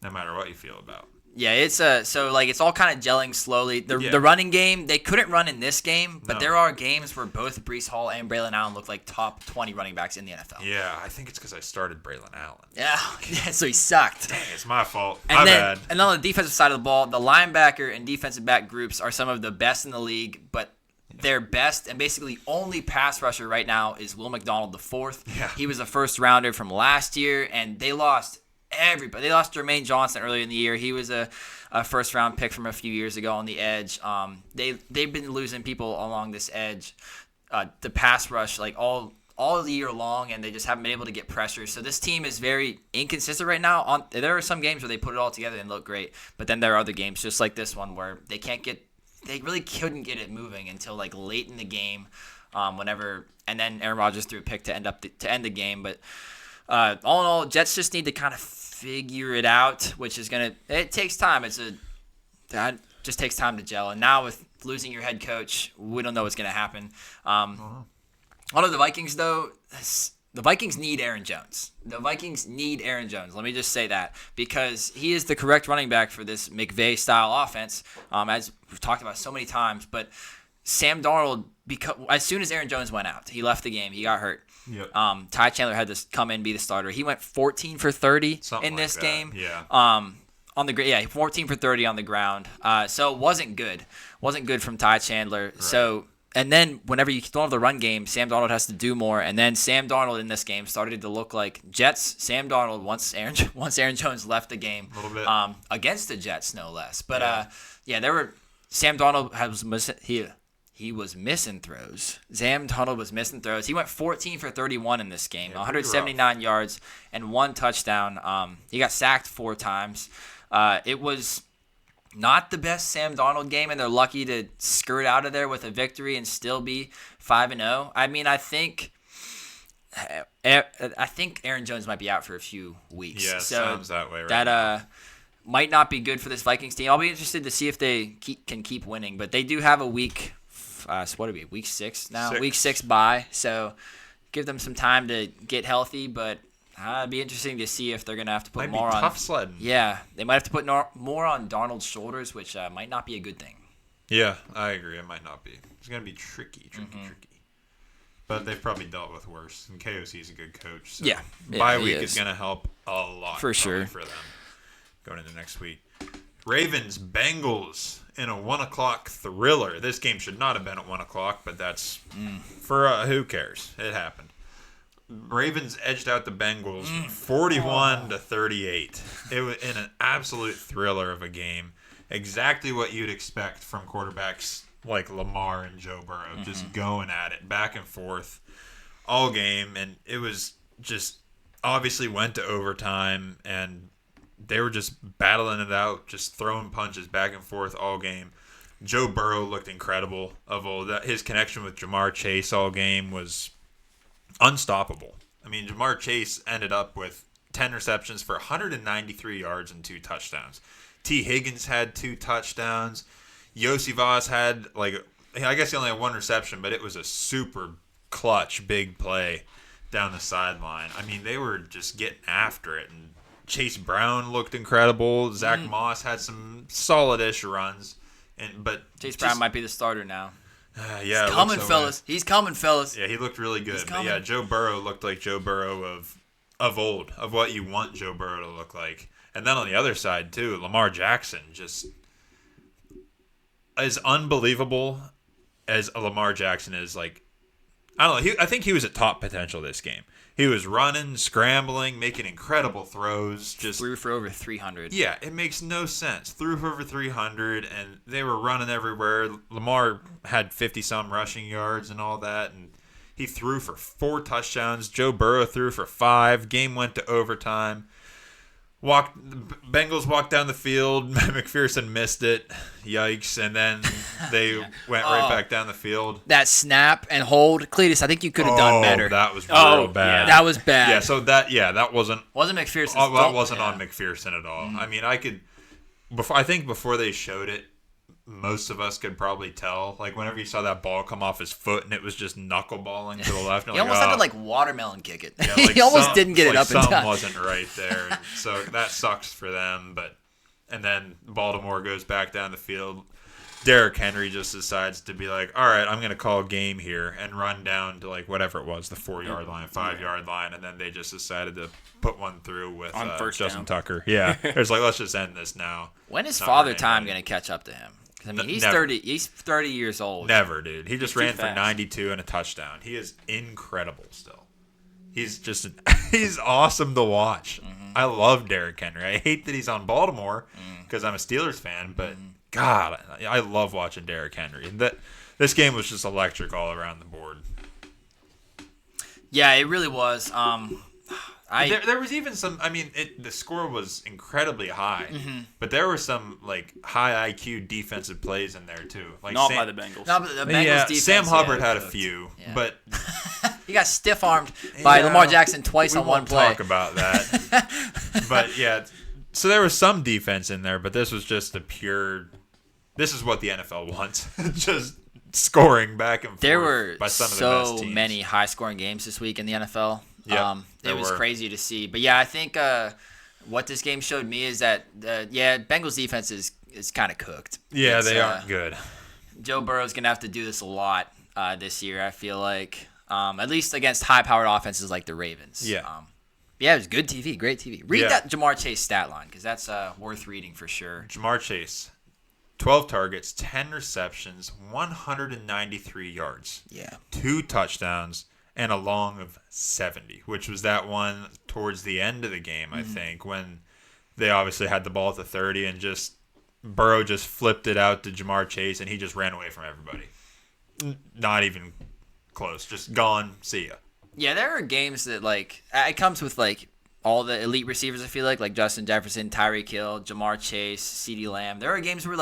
no matter what you feel about? Yeah, it's it's all kind of gelling slowly. The running game, they couldn't run in this game, but there are games where both Breece Hall and Braylon Allen look like top 20 running backs in the NFL. Yeah, I think it's because I started Braylon Allen. Yeah, so he sucked. Dang, it's my fault. My bad. And on the defensive side of the ball, the linebacker and defensive back groups are some of the best in the league, but their best and basically only pass rusher right now is Will McDonald IV. Yeah. He was a first rounder from last year, and they lost everybody. They lost Jermaine Johnson earlier in the year. He was a first round pick from a few years ago on the edge. They've been losing people along this edge, the pass rush all year long, and they just haven't been able to get pressure. So this team is very inconsistent right now. There are some games where they put it all together and look great, but then there are other games just like this one where they really couldn't get it moving until late in the game, and then Aaron Rodgers threw a pick to end the game. But all in all, Jets just need to kind of figure it out, which is it takes time. That just takes time to gel. And now with losing your head coach, we don't know what's going to happen. On to the Vikings though. The Vikings need Aaron Jones. Let me just say that, because he is the correct running back for this McVay-style offense, as we've talked about so many times. But Sam Darnold, as soon as Aaron Jones went out, he left the game. He got hurt. Yep. Ty Chandler had to come in and be the starter. He went 14 for 30 in this game. Yeah. 14 for 30 on the ground. So it wasn't good. Wasn't good from Ty Chandler. Right. So. And then whenever you don't have the run game, Sam Darnold has to do more. And then Sam Darnold in this game started to look like Jets. Sam Darnold once Aaron Jones left the game, a little bit against the Jets, no less. But Sam Darnold he was missing throws. Sam Darnold was missing throws. He went 14 for 31 in this game, 179 yards and 1 touchdown. He got sacked 4 times. It was not the best Sam Darnold game, and they're lucky to skirt out of there with a victory and still be 5-0. I mean, I think Aaron Jones might be out for a few weeks. Yeah, so sounds that way right that now. Might not be good for this Vikings team. I'll be interested to see if they can keep winning, but they do have a week. Week 6 now? Week 6 bye, so give them some time to get healthy, but it'd be interesting to see if they're going to have to put more on. Tough sledding. Yeah, they might have to put more on Darnold's shoulders, which might not be a good thing. Yeah, I agree. It might not be. It's going to be tricky. But they've probably dealt with worse. And KOC's a good coach. So bye week is going to help a lot. For sure. For them going into next week. Ravens, Bengals in a 1 o'clock thriller. This game should not have been at 1 o'clock, but that's for who cares? It happened. Ravens edged out the Bengals 41-38. It was in an absolute thriller of a game. Exactly what you'd expect from quarterbacks like Lamar and Joe Burrow, just going at it back and forth all game. And it was just obviously went to overtime, and they were just battling it out, just throwing punches back and forth all game. Joe Burrow looked incredible of old. His connection with Jamar Chase all game was unstoppable. I mean, Jamar Chase ended up with 10 receptions for 193 yards and 2 touchdowns. T. Higgins had 2 touchdowns. Yossi Vaz had, I guess he only had 1 reception, but it was a super clutch, big play down the sideline. I mean, they were just getting after it and Chase Brown looked incredible. Zach Moss had some solid-ish runs, but Chase Brown might be the starter now. Yeah, He's coming, fellas. He's coming, fellas. Yeah, he looked really good. But coming. yeah, Joe Burrow looked like Joe Burrow of old, of what you want Joe Burrow to look like. And then on the other side too, Lamar Jackson just as unbelievable as Lamar Jackson is. Like, I don't know. I think he was at top potential this game. He was running, scrambling, making incredible throws. Just threw for over 300. Yeah, it makes no sense. Threw for over 300, and they were running everywhere. Lamar had 50-some rushing yards and all that, and he threw for 4 touchdowns. Joe Burrow threw for 5. Game went to overtime. Bengals walked down the field. McPherson missed it. Yikes. And then they went right back down the field. That snap and hold. Cletus, I think you could have done better. That was real bad. yeah. That was bad. Yeah, so that wasn't McPherson's that fault. wasn't on McPherson at all. I mean, I think before they showed it, most of us could probably tell. Like, whenever you saw that ball come off his foot and it was just knuckleballing to the left. He almost had to watermelon kick it. Yeah, like he almost didn't get it up in something time. wasn't right there. And so that sucks for them. And then Baltimore goes back down the field. Derrick Henry just decides to be like, all right, I'm going to call game here and run down to whatever it was, the 4-yard line, 5-yard line. And then they just decided to put one through with On first Justin down. Tucker. Yeah. It's like, let's just end this now. When is Not Father for Time anybody. going to catch up to him? 'Cause, I mean, he's Never. 30. He's 30 years old. Never, dude. He just too ran for fast. 92 and a touchdown. He is incredible still. He's he's awesome to watch. I love Derrick Henry. I hate that he's on Baltimore because I'm a Steelers fan, but God, I love watching Derrick Henry. And this game was just electric all around the board. Yeah, it really was. There was even some. I mean, the score was incredibly high, but there were some high IQ defensive plays in there too. Not by the Bengals. No, but the Bengals defense, Sam Hubbard had a cooked. few, Yeah. but He got stiff-armed by Yeah, Lamar Jackson twice we on one won't play. talk about that. But yeah, so there was some defense in there, but this was just this is what the NFL wants. Just scoring back and forth There were by some of the best so teams. many high-scoring games this week in the NFL. Yeah, it there was were. crazy to see. But yeah, I think what this game showed me is that Bengals defense is kind of cooked. Yeah, It's, they aren't good. Joe Burrow's gonna have to do this a lot this year. I feel like at least against high-powered offenses like the Ravens. Yeah. Yeah, it was good TV, great TV. Read Yeah. that Jamar Chase stat line because that's worth reading for sure. Jamar Chase, 12 targets, 10 receptions, 193 yards, Yeah. 2 touchdowns, and a long of 70, which was that one towards the end of the game, I think, when they obviously had the ball at the 30 and just Burrow just flipped it out to Jamar Chase and he just ran away from everybody. Not even close. Just gone. See ya. Yeah, there are games that it comes with all the elite receivers. I feel like Justin Jefferson, Tyreek Hill, Jamar Chase, CeeDee Lamb. There are games where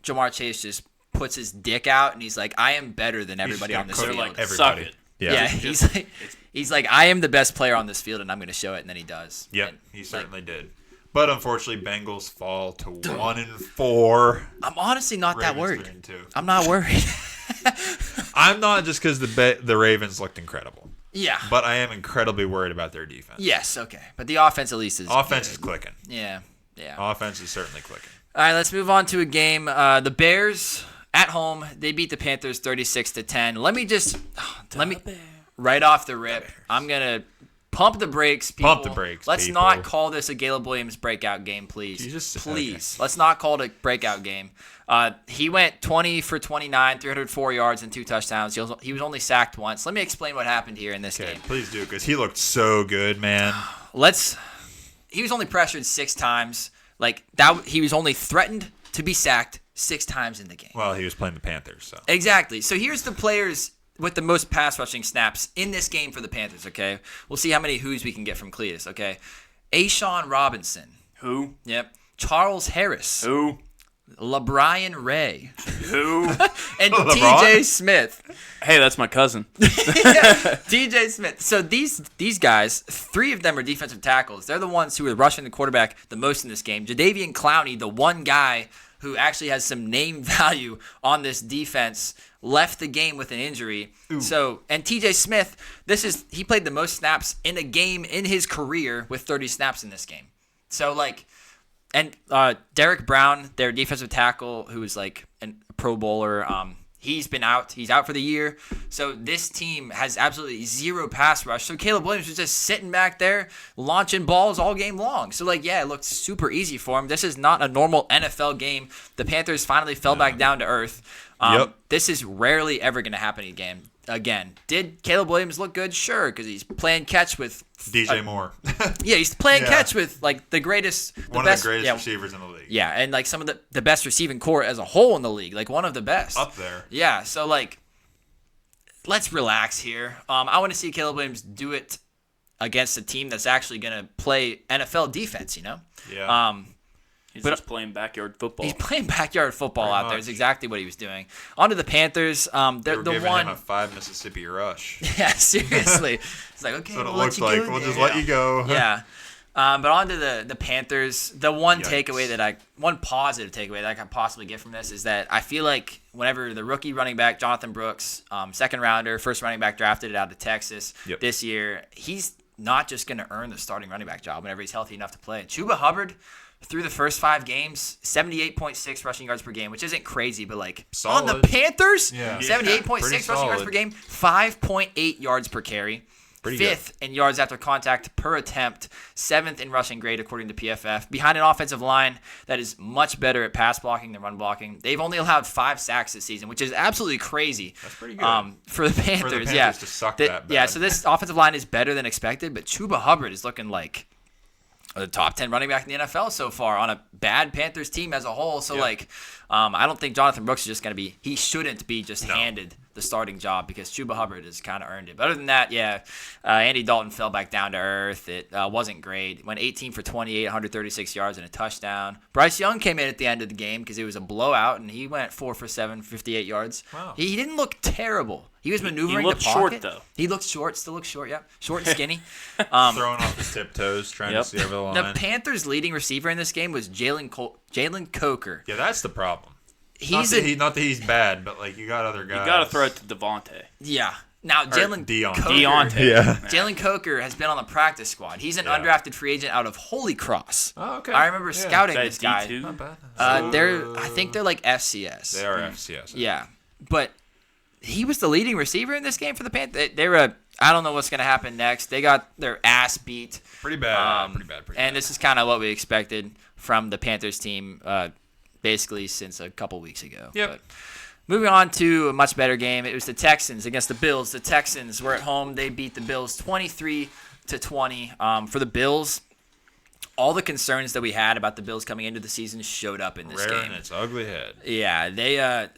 Jamar Chase just puts his dick out and he's like, I am better than everybody on this Cook field. everybody. Suck it. Yeah, he's like, I am the best player on this field and I'm going to show it, and then he does. Yep, And, he certainly did. But unfortunately, Bengals fall to 1-4. I'm honestly not that Ravens worried. 3-2. I'm not worried. I'm not, just because the Ravens looked incredible. Yeah. But I am incredibly worried about their defense. Yes, okay. But the offense at least is Offense good. is clicking. Yeah. Offense is certainly clicking. All right, let's move on to a game. The Bears at home, they beat the Panthers 36-10. Let me right off the rip. I'm gonna pump the brakes, people. Pump the brakes, Let's people. not call this a Caleb Williams breakout game, please. Jesus, Please. Let's not call it a breakout game. He went 20 for 29, 304 yards and 2 touchdowns. He was only sacked once. Let me explain what happened here in this Okay, game. please do, because he looked so good, man. He was only pressured 6 times. He was only threatened to be sacked 6 times in the game. Well, he was playing the Panthers, so. Exactly. So here's the players with the most pass rushing snaps in this game for the Panthers, okay? We'll see how many who's we can get from Cletus, okay? Ashawn Robinson. Who? Yep. Charles Harris. Who? LeBrian Ray. Who? And LeBron? TJ Smith. Hey, that's my cousin. TJ Smith. So these guys, 3 of them are defensive tackles. They're the ones who are rushing the quarterback the most in this game. Jadeveon Clowney, the one guy who actually has some name value on this defense, left the game with an injury. Ooh. So, and TJ Smith, he played the most snaps in a game in his career with 30 snaps in this game. So, like, and Derek Brown, their defensive tackle, who is like a Pro Bowler, he's been out. He's out for the year. So this team has absolutely zero pass rush. So Caleb Williams was just sitting back there launching balls all game long. So, like, yeah, it looked super easy for him. This is not a normal NFL game. The Panthers finally fell back down to earth. This is rarely ever going to happen again. Did Caleb Williams look good? Sure, because he's playing catch with DJ Moore. Yeah, he's playing catch with like the greatest, One of the greatest receivers in the league. Yeah, and like some of the best receiving core as a whole in the league, like one of the best. Up there. Yeah, so like, let's relax here. I want to see Caleb Williams do it against a team that's actually going to play NFL defense. Yeah. He's just playing backyard football. He's playing backyard football Pretty out there. much. It's exactly what he was doing. On to the Panthers. They were The giving one. him a 5 Mississippi rush. Yeah, seriously. It's like, okay, That's what it we'll let looks you like. go We'll there. just let you go. Yeah. But on to the Panthers. The one Yikes. one positive takeaway that I can possibly get from this is that I feel like whenever the rookie running back, Jonathan Brooks, second rounder, first running back drafted out of Texas this year, he's not just going to earn the starting running back job whenever he's healthy enough to play. Chuba Hubbard, through the first 5 games, 78.6 rushing yards per game, which isn't crazy, but like Solid. on the Panthers, Yeah. 78.6 Pretty rushing yards solid. per game, 5.8 yards per carry. Pretty 5th in yards after contact per attempt, 7th in rushing grade according to PFF. Behind an offensive line that is much better at pass blocking than run blocking. They've only allowed 5 sacks this season, which is absolutely crazy. That's pretty good. For the Panthers, yeah. to suck that bad. Yeah, so this offensive line is better than expected, but Chuba Hubbard is looking like the top 10 running back in the NFL so far on a bad Panthers team as a whole. So, I don't think Jonathan Brooks is just going to be – he shouldn't be just handed the starting job because Chuba Hubbard has kind of earned it. But other than that, Andy Dalton fell back down to earth. It wasn't great. Went 18 for 28, 136 yards and a touchdown. Bryce Young came in at the end of the game because it was a blowout, and he went 4 for 7, 58 yards. Wow. He didn't look terrible. He was maneuvering looked the pocket. short, though. He looked short, still looks short, yeah. Short and skinny. Throwing off his tiptoes, trying to see over the line. The Panthers' leading receiver in this game was Jalen Coker. Yeah, that's the problem. He's not that he's bad, but like you got other guys. You got to throw it to Devontae. yeah. Now Jalen Deontay. Yeah. Jalen Coker has been on the practice squad. He's an undrafted free agent out of Holy Cross. Oh, okay. I remember scouting Is this that guy. D2? Not bad. I think they're like FCS. They are FCS. Yeah, but he was the leading receiver in this game for the Panthers. I don't know what's going to happen next. They got their ass beat. Pretty bad. Pretty And bad. this is kind of what we expected from the Panthers team, basically since a couple weeks ago. Yep. But moving on to a much better game, it was the Texans against the Bills. The Texans were at home. They beat the Bills 23-20. For the Bills, all the concerns that we had about the Bills coming into the season showed up in this Rearing game. its ugly head. Yeah, they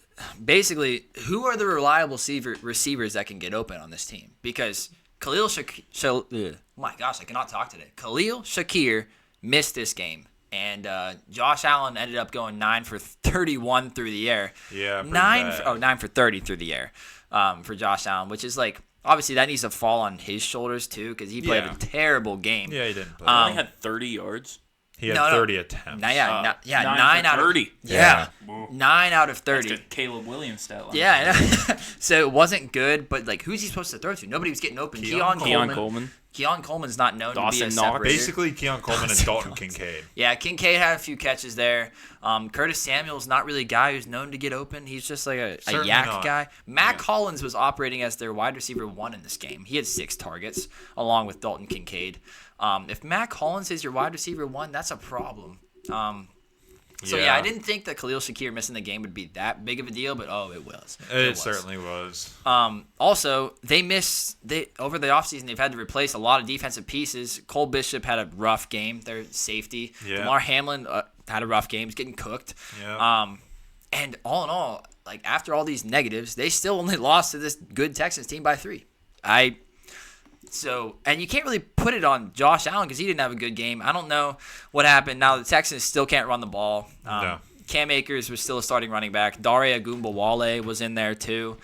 basically, who are the reliable receivers that can get open on this team? Because Khalil my gosh, I cannot talk today. Khalil Shakir missed this game, and Josh Allen ended up going 9 for 31 through the air. Yeah, pretty 9 for 30 through the air for Josh Allen, which is like, obviously that needs to fall on his shoulders too because he played a terrible game. Yeah, he didn't play. He only had 30 yards. He had no. 30 attempts. 9 9 out for 30. of 9 out of 30. That's a Caleb Williams stat line. Yeah, I know. So it wasn't good, but like, who's he supposed to throw to? Nobody was getting open. Keon Coleman. Keon Coleman's not known to be a Dawson Knox. separator. Basically, Keon Coleman and Dalton Kincaid. Yeah, Kincaid had a few catches there. Curtis Samuel's not really a guy who's known to get open. He's just like a Certainly yak not. guy. Matt Collins was operating as their wide receiver 1 in this game. He had 6 targets, along with Dalton Kincaid. If Matt Collins is your wide receiver 1, that's a problem. So yeah, I didn't think that Khalil Shakir missing the game would be that big of a deal, but it was. It certainly was. Also, over the offseason, they've had to replace a lot of defensive pieces. Cole Bishop had a rough game, their safety. Yeah. Damar Hamlin had a rough game. He's getting cooked. Yeah. And all in all, like after all these negatives, they still only lost to this good Texans team by 3. And you can't really put it on Josh Allen because he didn't have a good game. I don't know what happened. Now the Texans still can't run the ball. No. Cam Akers was still a starting running back. Dare Agumbawale was in there too.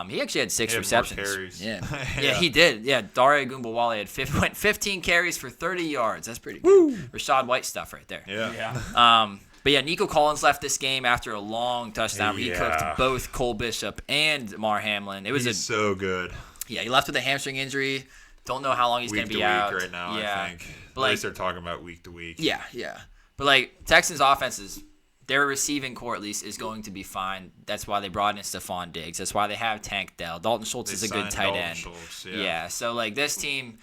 He actually had 6 He had more receptions. carries. Yeah. Yeah. Yeah, he did. Yeah, Dare Agumbawale went 15 carries for 30 yards. That's pretty good. Rashad White stuff right there. Yeah. But yeah, Nico Collins left this game after a long touchdown where he Yeah. cooked both Cole Bishop and Damar Hamlin. It was He's so good. he left with a hamstring injury. Don't know how long he's going week to to be week out. right now, Yeah. I think. But, At like, least they're talking about week to week. Yeah. But, like, Texans' offenses, their receiving core, at least, is going to be fine. That's why they brought in Stephon Diggs. That's why they have Tank Dell. Dalton Schultz They is a good signed tight Dalton end. Schultz, Yeah. So, like, this team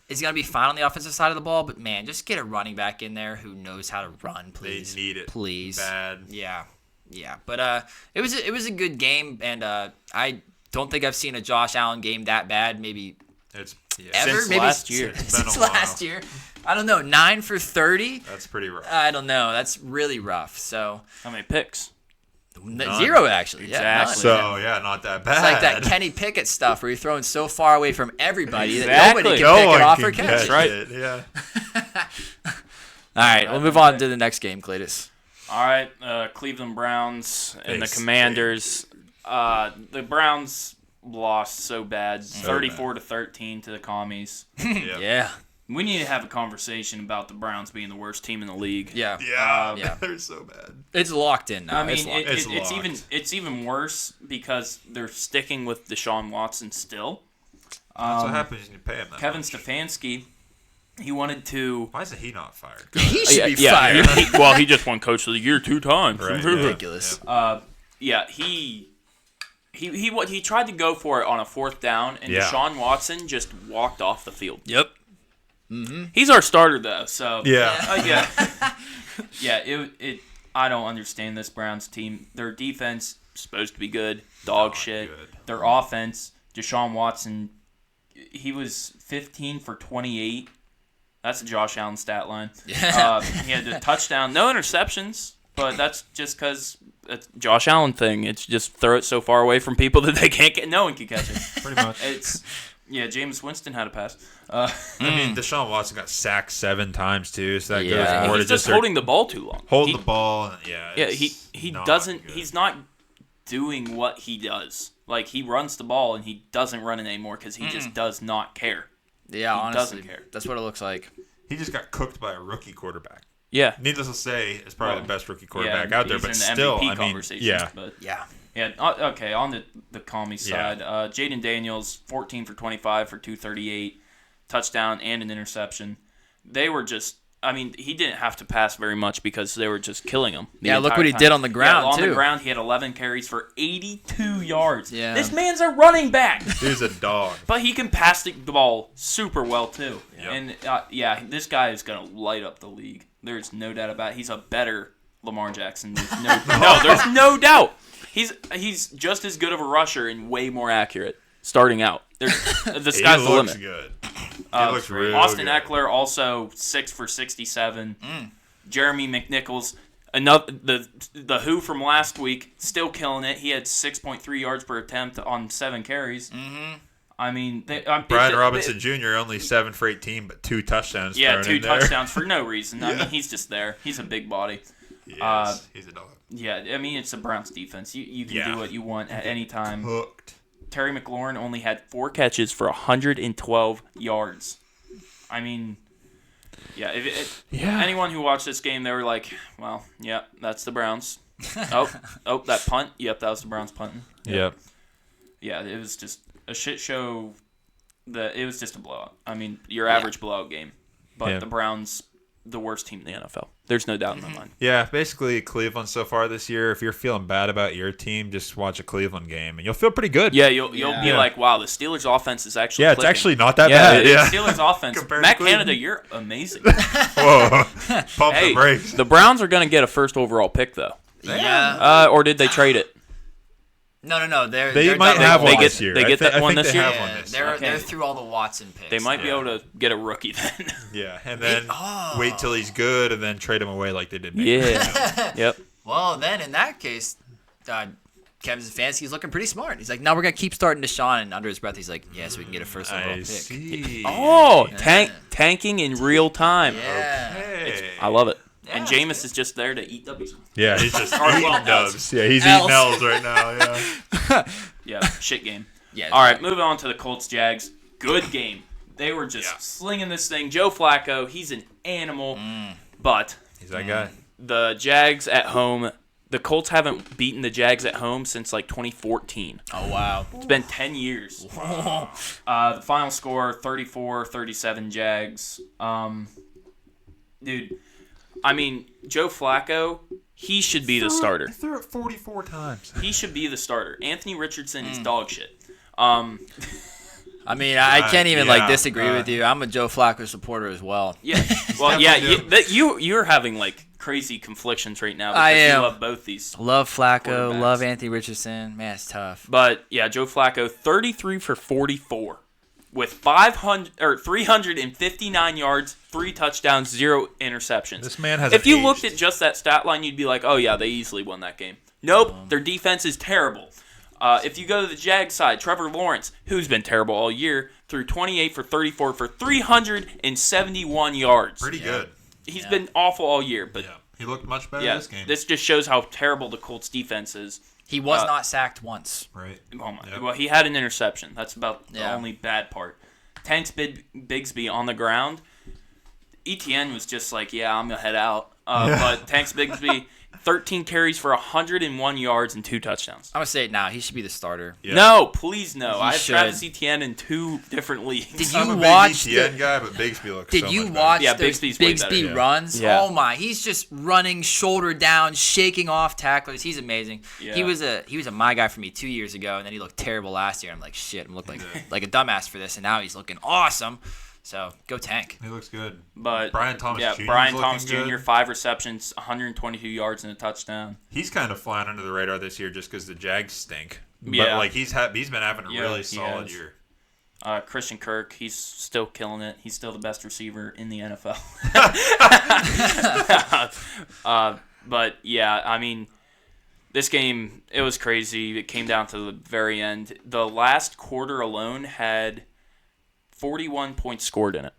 is going to be fine on the offensive side of the ball. But, man, just get a running back in there who knows how to run, please. They need it. Please. Bad. Yeah. But it was a good game, and I don't think I've seen a Josh Allen game that bad. Maybe It's ever. since maybe last year. It's been since a while. last year. I don't know. 9 for 30. That's pretty rough. I don't know. That's really rough. So How many picks? 0 actually. Yeah, Exactly. none. So yeah, not that bad. It's like that Kenny Pickett stuff where you're throwing so far away from everybody Exactly. that nobody can no pick one it off can or catch it. right. it. Yeah. All right, we'll move on to the next game, Cletus. All right, Cleveland Browns and the They Commanders. The Browns lost so bad, 34-13 to the Commies. Yep. Yeah. We need to have a conversation about the Browns being the worst team in the league. Yeah. Yeah. Yeah. They're so bad. It's locked in now. I mean, It's locked. It's locked. it's even worse because they're sticking with Deshaun Watson still. That's what happens when you pay him that Kevin much. Stefanski, he wanted to. Why is he not fired? He should be fired. Well, he just won Coach of the Year 2 times. Right, Ridiculous. Yeah, he tried to go for it on a 4th down, and Yeah. Deshaun Watson just walked off the field. Yep. He's our starter though, so Yeah. yeah. I don't understand this Browns team. Their defense supposed to be good, dog Not shit. good. Their offense, Deshaun Watson, he was 15 for 28. That's a Josh Allen stat line. Yeah. He had a touchdown, no interceptions, but that's just because it's a Josh Allen thing. It's just throw it so far away from people that they can't get. No one can catch it. Pretty much. Jameis Winston had a pass. I mean, Deshaun Watson got sacked 7 times too, so that Yeah. goes more He's to just just holding the ball too long. holding the ball. And, yeah. Yeah, it's he not doesn't. good. He's not doing what he does. Like he runs the ball and he doesn't run it anymore because he just does not care. Yeah, He honestly. doesn't care. That's what it looks like. He just got cooked by a rookie quarterback. Yeah, Needless to say, it's probably Well, the best rookie quarterback out there, he's but in still, MVP I mean, conversations, yeah. But Yeah. yeah. Okay, on the Comey Yeah. side, Jaden Daniels 14 for 25 for 238, touchdown and an interception. They were just. I mean, he didn't have to pass very much because they were just killing him. Yeah, look entire what he time. did on the ground, on too. the ground, he had 11 carries for 82 yards. Yeah. This man's a running back. He's a dog. But he can pass the ball super well, too. Yep. And, this guy is going to light up the league. There's no doubt about it. He's a better Lamar Jackson. There's no doubt. He's just as good of a rusher and way more accurate starting out. The He sky's the looks limit. good. He looks real Austin good. Eckler also 6 for 67. Jeremy McNichols, another the Who from last week, still killing it. He had 6.3 yards per attempt on 7 carries. I mean, Brian Robinson Jr. only 7 for 18, but 2 touchdowns. Yeah, thrown 2 in there. touchdowns for no reason. I mean, he's just there. He's a big body. Yes, he's a dog. Yeah, I mean, it's the Browns defense. You can do what you want at any time. Hooked. Terry McLaurin only had 4 catches for 112 yards. I mean, yeah. Anyone who watched this game, they were like, well, yeah, that's the Browns. oh, that punt. Yep, that was the Browns punting. Yep. Yeah, it was just a shit show. It was just a blowout. I mean, your average blowout game. But the Browns, the worst team in the NFL. There's no doubt in my mind. Yeah, basically Cleveland so far this year. If you're feeling bad about your team, just watch a Cleveland game and you'll feel pretty good. Yeah, you'll be like, wow, the Steelers' offense is actually Yeah, it's clicking. actually not that bad. The Yeah. Steelers' offense. Compared Matt to Cleveland. Canada, you're amazing. Whoa. Pump the brakes. The Browns are going to get a first overall pick, though. Yeah. Or did they trade it? No. They might have one this year. They get that one this year? Have one this year. They're through all the Watson picks. They might be able to get a rookie then. Yeah, and then wait till he's good and then trade him away like they did. Yeah. Yep. Well, then in that case, Kevin Stefanski's looking pretty smart. He's like, no, we're gonna keep starting Deshaun, and under his breath, he's like, yes, we can get a first overall I pick. see. Oh, tanking in real time. Yeah. Hey. I love it. Yeah, And Jameis is just there to eat W's. Yeah, he's just Or, eating well, dubs. Yeah, he's L's. eating L's right now. Yeah. Yeah, shit game. Yeah. All right, moving on to the Colts-Jags. Good game. They were just slinging this thing. Joe Flacco, he's an animal. But He's that guy. the Jags at home the Colts haven't beaten the Jags at home since like 2014. Oh, wow. It's been 10 years. The final score, 34-37 Jags. Dude, I mean, Joe Flacco, he should be the starter. He threw it 44 times. He should be the starter. Anthony Richardson is dog shit. I mean, I can't even disagree right. with you. I'm a Joe Flacco supporter as well. Yeah. Well, yeah, you're having like crazy conflictions right now because I am. you love both these. Love Flacco, quarterbacks. love Anthony Richardson. Man, it's tough. But yeah, Joe Flacco, 33 for 44 with 359 yards, 3 touchdowns, 0 interceptions. This man has If you aged. looked at just that stat line, you'd be like, oh yeah, they easily won that game. Nope, their defense is terrible. If you go to the Jags side, Trevor Lawrence, who's been terrible all year, threw 28 for 34 for 371 yards. Pretty good. He's been awful all year, but Yeah. He looked much better yeah, this game. this just shows how terrible the Colts defense is. He was not sacked once. Right. Oh my. Yep. Well, he had an interception. That's about the Yeah. only bad part. Tanks Bigsby on the ground. ETN was just like, yeah, I'm going to head out. But Tanks Bigsby, 13 carries for 101 yards and 2 touchdowns. I'm going to say it now. He should be the starter. Yeah. No, please no. He I have should. Travis Etienne in 2 different leagues. Did I'm you a watch big ETN guy, but Bigsby looks Did so you much watch Yeah, the Bigsby's way better, Bigsby yeah. runs? Yeah. Oh my, he's just running shoulder down, shaking off tacklers. He's amazing. Yeah. He was a my guy for me 2 years ago, and then he looked terrible last year. I'm like, shit, I'm looking like a dumbass for this, and now he's looking awesome. So go Tank. He looks good. But Brian Thomas Jr. 's Brian looking Thomas Jr., good. 5 receptions, 122 yards and a touchdown. He's kind of flying under the radar this year just because the Jags stink. But Yeah. like he's been having a Yeah, really he solid has. year. Christian Kirk, he's still killing it. He's still the best receiver in the NFL. But yeah, I mean, this game, it was crazy. It came down to the very end. The last quarter alone had 41 points scored in it.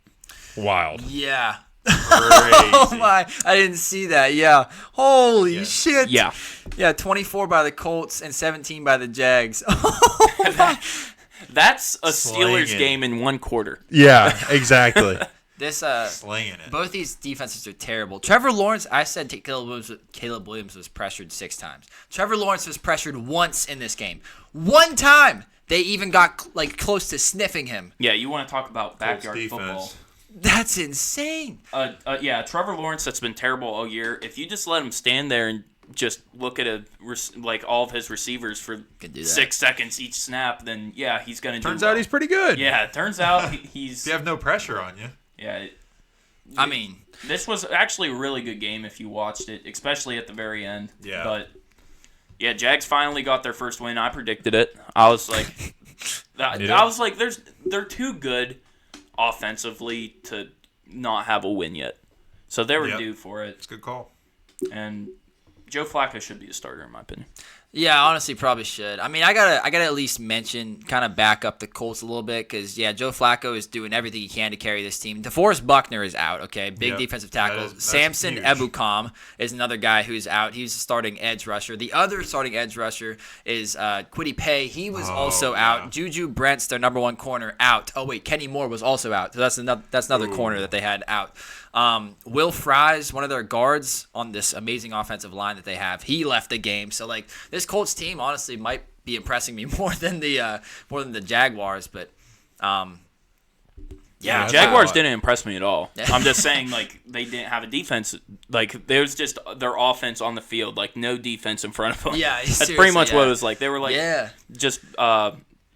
Wild. Yeah. Crazy. Oh my, I didn't see that. Yeah. Holy shit. Yeah. Yeah, 24 by the Colts and 17 by the Jags. Oh my. That's a Slanging. Steelers game in one quarter. Yeah, exactly. This Slinging it. both these defenses are terrible. Trevor Lawrence, I said Caleb Williams was pressured 6 times. Trevor Lawrence was pressured once in this game. One time they even got like close to sniffing him. Yeah, you want to talk about Colts backyard football. defense. That's insane. Yeah, Trevor Lawrence, that's been terrible all year. If you just let him stand there and just look at all of his receivers for Can do that. 6 seconds each snap, then yeah, he's gonna do. Turns well. out he's pretty good. Yeah, it turns out he's. You have no pressure on you. Yeah, I mean, this was actually a really good game if you watched it, especially at the very end. Yeah. But yeah, Jags finally got their first win. I predicted it. I was like, they're too good offensively to not have a win yet. So they were Yep. due for it. It's a good call. And Joe Flacco should be a starter in my opinion. yeah, honestly, probably should. I mean, I gotta at least mention, kind of back up the Colts a little bit, because yeah, Joe Flacco is doing everything he can to carry this team. DeForest Buckner is out. Okay, big Yep. defensive tackle. That's Samson huge. Ebukam is another guy who's out. He's a starting edge rusher. The other starting edge rusher is Kwity Paye. He was also yeah. out. Juju Brent's their number 1 corner out. Oh wait, Kenny Moore was also out. So that's another corner that they had out. Will Fries, one of their guards on this amazing offensive line that they have, he left the game. So like this Colts team honestly might be impressing me more than the Jaguars, but yeah, Jaguars didn't impress me at all. I'm just saying, like, they didn't have a defense. Like, there was just their offense on the field, like, no defense in front of them. Yeah, That's pretty seriously, much yeah. what it was like. They were like, yeah, just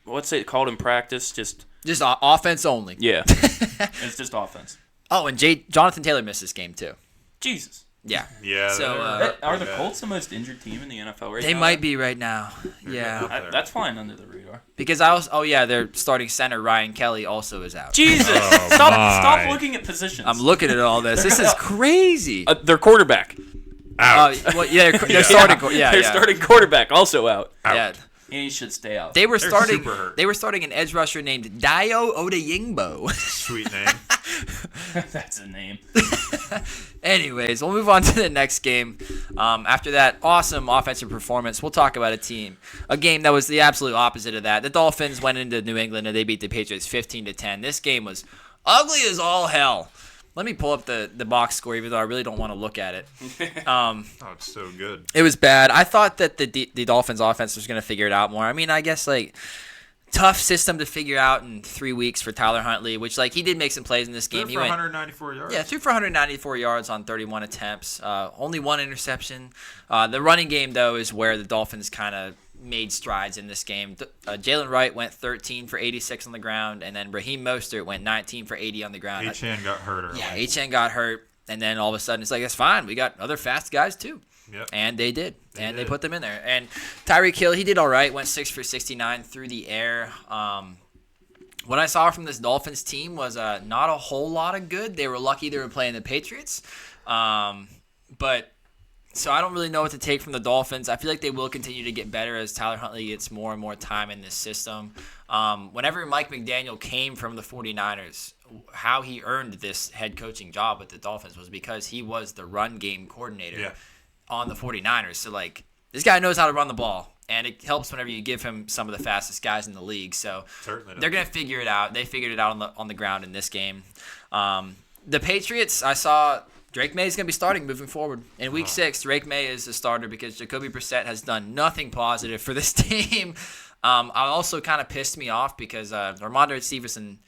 what's it called in practice? Just offense only. yeah, it's just offense. Oh, and Jonathan Taylor missed this game too. Jesus. Yeah, Yeah. So, Are the Colts the most injured team in the NFL right now? they might be right now. Yeah, That's flying under the radar. because their starting center Ryan Kelly also is out. Jesus, Oh, stop looking at positions. I'm looking at all this. This is crazy. Their quarterback. out. Well, yeah, they're starting. Yeah, Their yeah. starting quarterback also out. Yeah. He should stay out. They were They're starting. super hurt. They were starting an edge rusher named Dio Odeyingbo. Sweet name. That's a name. Anyways, we'll move on to the next game. After that awesome offensive performance, we'll talk about a game that was the absolute opposite of that. The Dolphins went into New England and they beat the Patriots 15-10. This game was ugly as all hell. Let me pull up the box score, even though I really don't want to look at it. Oh, it's so good. It was bad. I thought that the Dolphins offense was going to figure it out more. I mean, I guess tough system to figure out in 3 weeks for Tyler Huntley, which he did make some plays in this game. Threw for 194 yards. Yeah, threw for 194 yards on 31 attempts. Only one interception. The running game, though, is where the Dolphins kind of made strides in this game. Jalen Wright went 13 for 86 on the ground, and then Raheem Mostert went 19 for 80 on the ground. Achane got hurt early. Yeah, Achane got hurt, and then all of a sudden it's that's fine. We got other fast guys, too. Yep. And they did. They put them in there. And Tyreek Hill, he did all right. Went 6 for 69 through the air. What I saw from this Dolphins team was not a whole lot of good. They were lucky they were playing the Patriots. But so I don't really know what to take from the Dolphins. I feel like they will continue to get better as Tyler Huntley gets more and more time in this system. Whenever Mike McDaniel came from the 49ers, how he earned this head coaching job with the Dolphins was because he was the run game coordinator on the 49ers. So, this guy knows how to run the ball, and it helps whenever you give him some of the fastest guys in the league. So, they're going to figure it out. They figured it out on the ground in this game. The Patriots, I saw Drake May is going to be starting moving forward. In Week 6, Drake May is the starter because Jacoby Brissett has done nothing positive for this team. Also kind of pissed me off because Ramondre Stevenson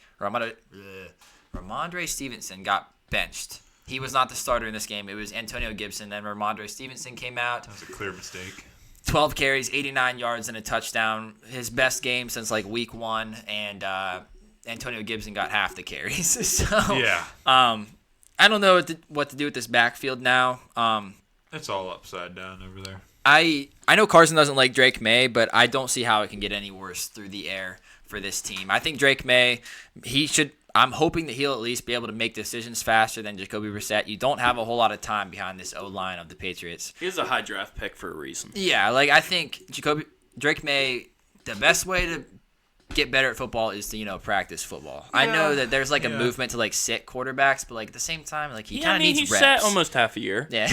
got benched. He was not the starter in this game. It was Antonio Gibson. Then Ramondre Stevenson came out. That was a clear mistake. 12 carries, 89 yards, and a touchdown. His best game since Week 1. And Antonio Gibson got half the carries. So yeah. I don't know what to do with this backfield now. It's all upside down over there. I know Carson doesn't like Drake May, but I don't see how it can get any worse through the air for this team. I think Drake May, I'm hoping that he'll at least be able to make decisions faster than Jacoby Brissett. You don't have a whole lot of time behind this O-line of the Patriots. He's a high draft pick for a reason. Yeah, I think Drake May, the best way to get better at football is to practice football. Yeah. I know that there's a movement to sit quarterbacks, but at the same time he kind of needs reps. He sat almost half a year. Yeah,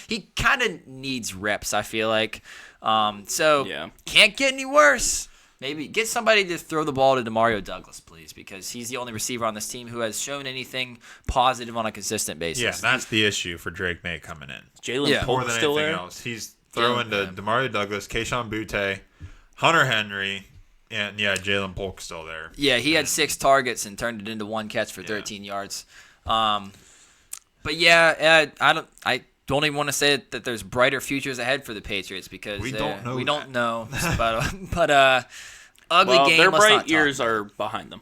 he kind of needs reps. I feel like, can't get any worse. Maybe get somebody to throw the ball to Demario Douglas, please, because he's the only receiver on this team who has shown anything positive on a consistent basis. Yeah, that's the issue for Drake May coming in. Jalen Polk still there? Else. He's throwing to Demario Douglas, Kayshon Boutte, Hunter Henry, and Jalen Polk still there. Yeah, he had 6 targets and turned it into 1 catch for 13 yards. I don't even want to say that there's brighter futures ahead for the Patriots because we don't know. But ugly game. Their bright years are behind them.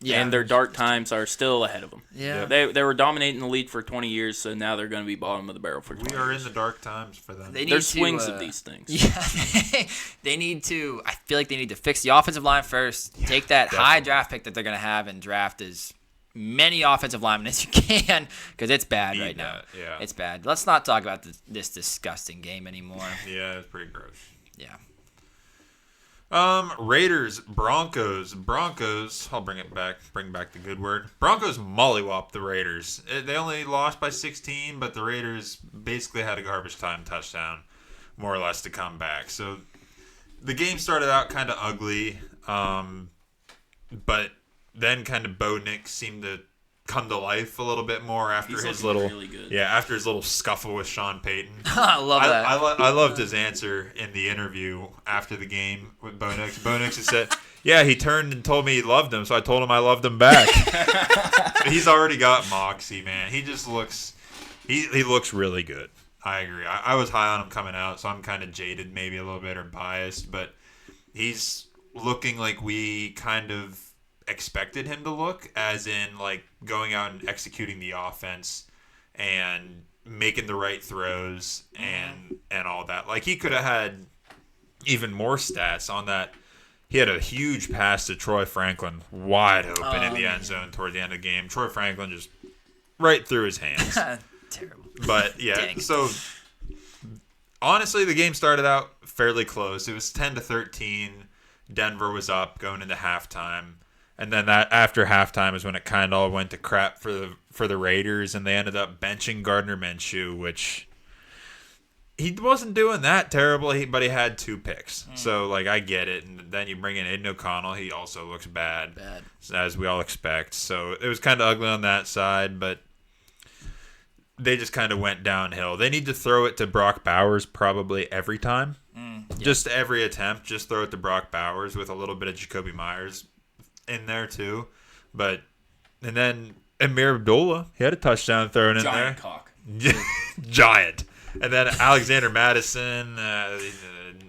Yeah, and their dark times are still ahead of them. Yeah, they were dominating the league for 20 years, so now they're going to be bottom of the barrel for 20 years. We are in the dark times for them. There's swings of these things. Yeah, they need to. I feel like they need to fix the offensive line first. Take that high draft pick that they're going to have and draft as many offensive linemen as you can because it's bad right now. Yeah, it's bad. Let's not talk about this disgusting game anymore. Yeah, it's pretty gross. Yeah. Raiders, Broncos. I'll bring back the good word. Broncos mollywopped the Raiders. They only lost by 16, but the Raiders basically had a garbage time touchdown, more or less, to come back. So the game started out kind of ugly, but then kind of Bo Nix seemed to come to life a little bit more after his little scuffle with Sean Payton. I love that. I loved his answer in the interview after the game with Bo Nix. Bo Nix said, "Yeah, he turned and told me he loved him, so I told him I loved him back." He's already got moxie, man. He just looks he looks really good. I agree. I was high on him coming out, so I'm kind of jaded maybe a little bit or biased, but he's looking like we kind of expected him to look, as in going out and executing the offense and making the right throws and all that. He could have had even more stats on that. He had a huge pass to Troy Franklin wide open in the end zone toward the end of the game. Troy Franklin just right through his hands. Terrible. But so honestly the game started out fairly close. It was 10-13. Denver was up going into halftime. And then after halftime is when it kind of all went to crap for the Raiders, and they ended up benching Gardner Minshew, which he wasn't doing that terrible, but he had 2 picks. So, like, I get it. And then you bring in Aiden O'Connell. He also looks bad, as we all expect. So, it was kind of ugly on that side, but they just kind of went downhill. They need to throw it to Brock Bowers probably every time. Just every attempt, just throw it to Brock Bowers with a little bit of Jacoby Myers in there, too. And then Amir Abdullah, he had a touchdown thrown in there. Giant cock. Giant. And then Alexander Madison,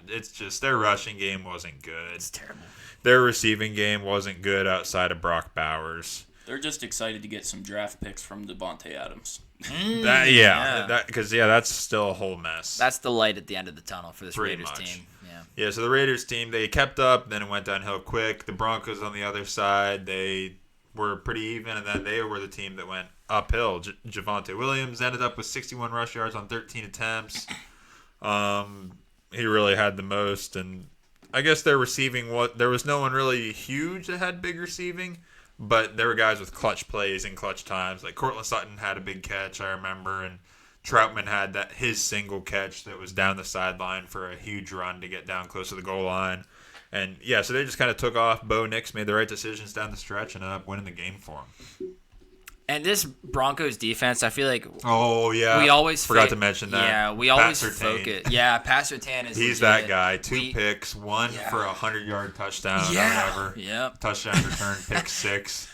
it's just their rushing game wasn't good. It's terrible. Their receiving game wasn't good outside of Brock Bowers. They're just excited to get some draft picks from Devontae Adams. Because that's still a whole mess. That's the light at the end of the tunnel for this Pretty Raiders much. team. Yeah, so the Raiders team, they kept up, then it went downhill quick. The Broncos on the other side, they were pretty even, and then they were the team that went uphill. Javonte Williams ended up with 61 rush yards on 13 attempts. He really had the most, and I guess their receiving, there was no one really huge that had big receiving, but there were guys with clutch plays and clutch times. Like Cortland Sutton had a big catch, I remember, and Troutman had his single catch that was down the sideline for a huge run to get down close to the goal line. And, yeah, so they just kind of took off. Bo Nix made the right decisions down the stretch and ended up winning the game for him. And this Broncos defense, I feel like Oh, yeah. we always forgot to mention that. Yeah, we always Pat Surtain. focus. Yeah, Pat Surtain is He's legit. that guy. 2 picks, one for a 100-yard touchdown or whatever. Yep. Touchdown return, pick 6.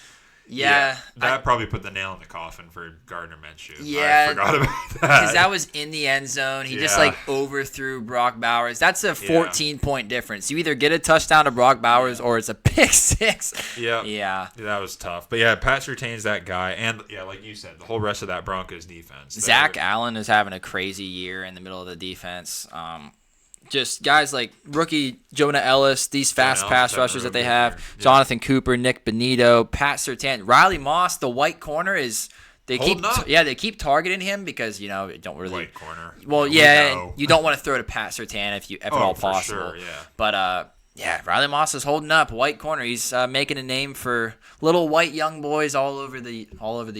Yeah. That probably put the nail in the coffin for Gardner Minshew. Yeah. I forgot about that. Because that was in the end zone. He just overthrew Brock Bowers. That's a 14-point difference. You either get a touchdown to Brock Bowers or it's a pick 6. Yeah. That was tough. But yeah, Pat Surtain's that guy. And yeah, like you said, the whole rest of that Broncos defense. Zach Allen is having a crazy year in the middle of the defense. Just guys like rookie Jonah Ellis, these fast pass rushers that they have, Jonathan Cooper, Nick Benito, Pat Surtain, Riley Moss, the white corner is they keep targeting him because it don't really white corner. Well, you don't want to throw to Pat Surtain if at all possible. Sure, yeah. But Riley Moss is holding up, white corner. He's making a name for little white young boys all over the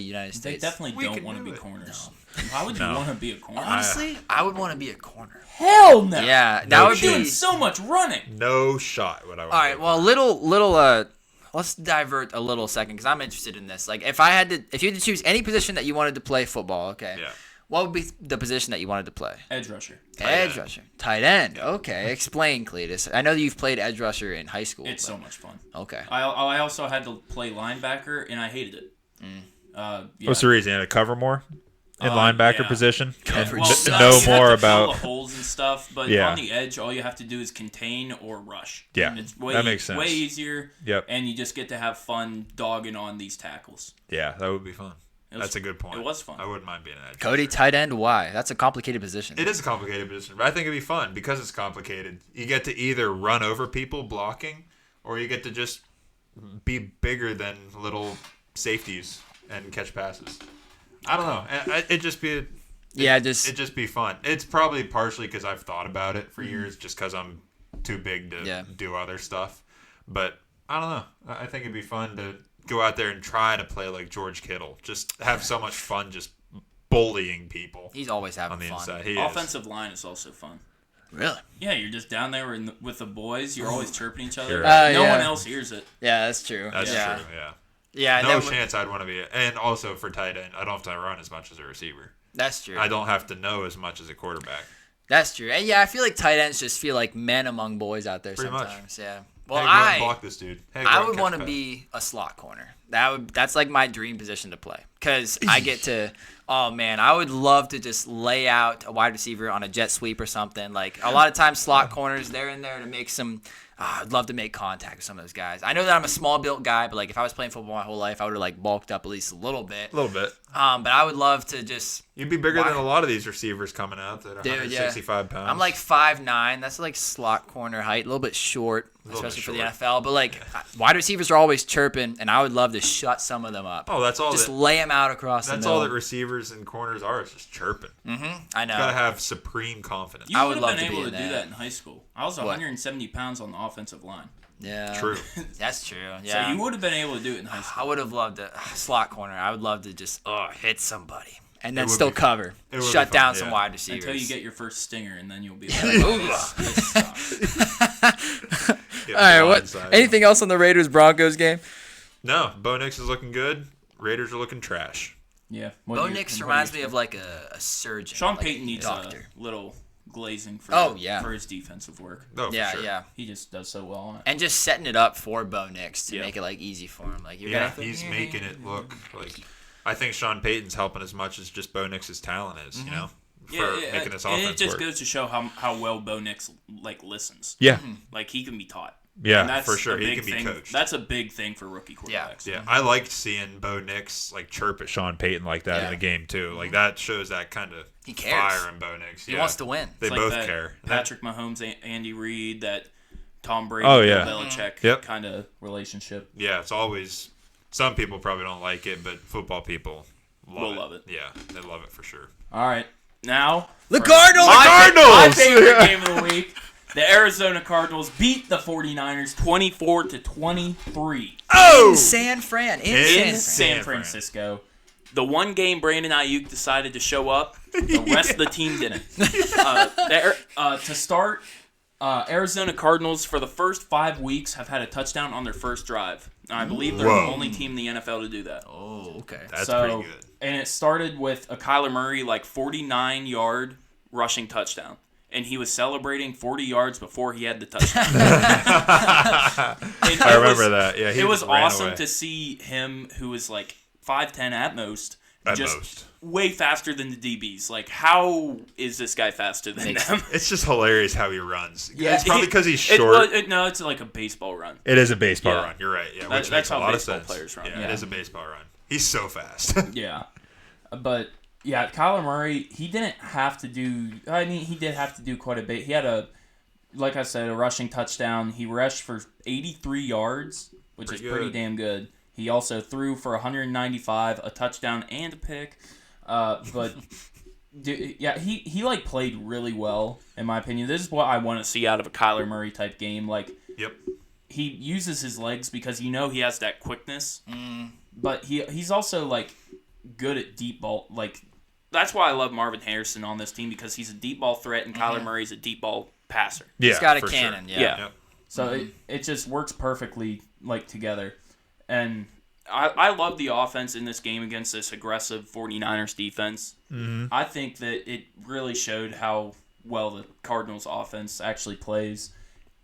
United States. They definitely don't want to be corners. Why would you want to be a corner? Honestly, I would want to be a corner. Hell no. Yeah, that would be doing so much running. No shot. What I would. All right. Well, let's divert a little second because I'm interested in this. Like, if you had to choose any position that you wanted to play football, okay. Yeah. What would be the position that you wanted to play? Edge rusher. Edge rusher. Tight end. Okay. Explain, Cletus. I know that you've played edge rusher in high school. It's so much fun. Okay. I also had to play linebacker, and I hated it. What's the reason? You had to cover more in linebacker position? And Well, know you more have to fill about the holes and stuff, but on the edge, all you have to do is contain or rush. Yeah, And it's that makes sense. Way easier. Yep. And you just get to have fun dogging on these tackles. Yeah, that would be fun. That's a good point. It was fun. I wouldn't mind being an edge Cody, rusher. tight end, why? That's a complicated position. It is a complicated position, but I think it'd be fun because it's complicated. You get to either run over people blocking, or you get to just be bigger than little safeties and catch passes. I don't know. It'd just be fun. It's probably partially because I've thought about it for years, just because I'm too big to do other stuff. But I don't know. I think it'd be fun to go out there and try to play like George Kittle. Just have so much fun just bullying people. He's always having on the fun. inside. He Offensive line is also fun. Really? Yeah, you're just down there with the boys. You're always chirping each other. Right. No one else hears it. Yeah, that's true. That's true, yeah. Yeah, no chance I'd want to be. And also for tight end, I don't have to run as much as a receiver. That's true. I don't have to know as much as a quarterback. That's true. And I feel like tight ends just feel like men among boys out there Pretty sometimes. much. Yeah. Well, Hey, go out and block this dude. Hey, go out I and would catch want the to pass. be a slot corner. That's like my dream position to play because I get to. Oh man, I would love to just lay out a wide receiver on a jet sweep or something. Like a lot of times, slot corners they're in there to make some. I'd love to make contact with some of those guys. I know that I'm a small built guy, but like if I was playing football my whole life, I would have like bulked up at least a little bit. A little bit. But I would love to just. You'd be bigger than a lot of these receivers coming out that are Dude, 165 pounds. I'm like 5'9". That's like slot corner height, a little bit short, especially for the NFL. But like wide receivers are always chirping, and I would love to shut some of them up. Oh, that's all. Just lay them out across the That's middle. all that receivers and corners are. Is just chirping. I know. Gotta have supreme confidence. You I would would love have been to be able in to do that. that in high school. I was 170 pounds on the offensive line. Yeah. True. That's true. Yeah. So you would have been able to do it in high school. I would have loved a slot corner. I would love to just hit somebody. and then would still be- cover. it would Shut be fun, down some yeah. wide receivers. Until you get your first stinger, and then you'll be like, oh, this sucks. Get All right, what? blindsided. Anything else on the Raiders Broncos game? No, Bo Nix is looking good. Raiders are looking trash. Yeah. Bo Nix reminds me of like a surgeon. Sean like Payton a needs doctor. a little glazing for for his defensive work. Oh, Yeah, for sure. yeah. He just does so well on it. And just setting it up for Bo Nix to Yeah. make it like easy for him. Like you're Yeah, gonna he's making it look like. I think Sean Payton's helping as much as just Bo Nix's talent is. You know, for making this and offense it just work. goes to show how well Bo Nix like listens. Yeah, Like he can be taught. yeah, And that's for sure. a He big can be thing. coached. That's a big thing for rookie quarterbacks. Yeah, I liked seeing Bo Nix like chirp at Sean Payton like that Yeah. in the game too. Like that shows that kind of He cares. fire in Bo Nix. He wants to win. They It's like both that care. Patrick Mahomes, Andy Reid, that Tom Brady, Oh, yeah. Bill Belichick Yep. kind of relationship. Yeah, it's always. Some people probably don't like it, but football people Will love it. Yeah, they love it for sure. All right, now The for Cardinals! My Cardinals! favorite game of the week. The Arizona Cardinals beat the 49ers 24-23 Oh, San Fran. In In San Fran. San Francisco. The one game Brandon Ayuk decided to show up, the rest of the team didn't. To start, Arizona Cardinals for the first 5 weeks have had a touchdown on their first drive. I believe they're Whoa. the only team in the NFL to do that. Oh, okay. that's So- pretty good. And it started with a Kyler Murray 49-yard rushing touchdown. And he was celebrating 40 yards before he had the touchdown. I remember that. Yeah, he It was ran awesome away. to see him, who was like 5'10" at most, At just most. way faster than the DBs. Like, how is this guy faster than them? It's just hilarious how he runs. Yeah, it's probably because he's it- short. no, it's like a baseball run. It is a baseball Yeah. run. You're right. Yeah, That- which that's makes a how lot of baseball sense. players run, Yeah, yeah. it is a baseball run. He's so fast. Yeah. But, yeah, Kyler Murray, he didn't have to do... I mean, he did have to do quite a bit. He had like I said, a rushing touchdown. He rushed for 83 yards, which Pretty is pretty good. damn good. He also threw for 195, a touchdown, and a pick. But... Dude, yeah, he like played really well in my opinion. This is what I want to see out of a Kyler Murray type game. Like Yep. he uses his legs because he has that quickness, but he's also like good at deep ball. Like that's why I love Marvin Harrison on this team because he's a deep ball threat and Kyler Murray's a deep ball passer. Yeah, He's got a for cannon, Sure. yeah. Yep. So it just works perfectly like together. And I love the offense in this game against this aggressive 49ers defense. Mm-hmm. I think that it really showed how well the Cardinals offense actually plays.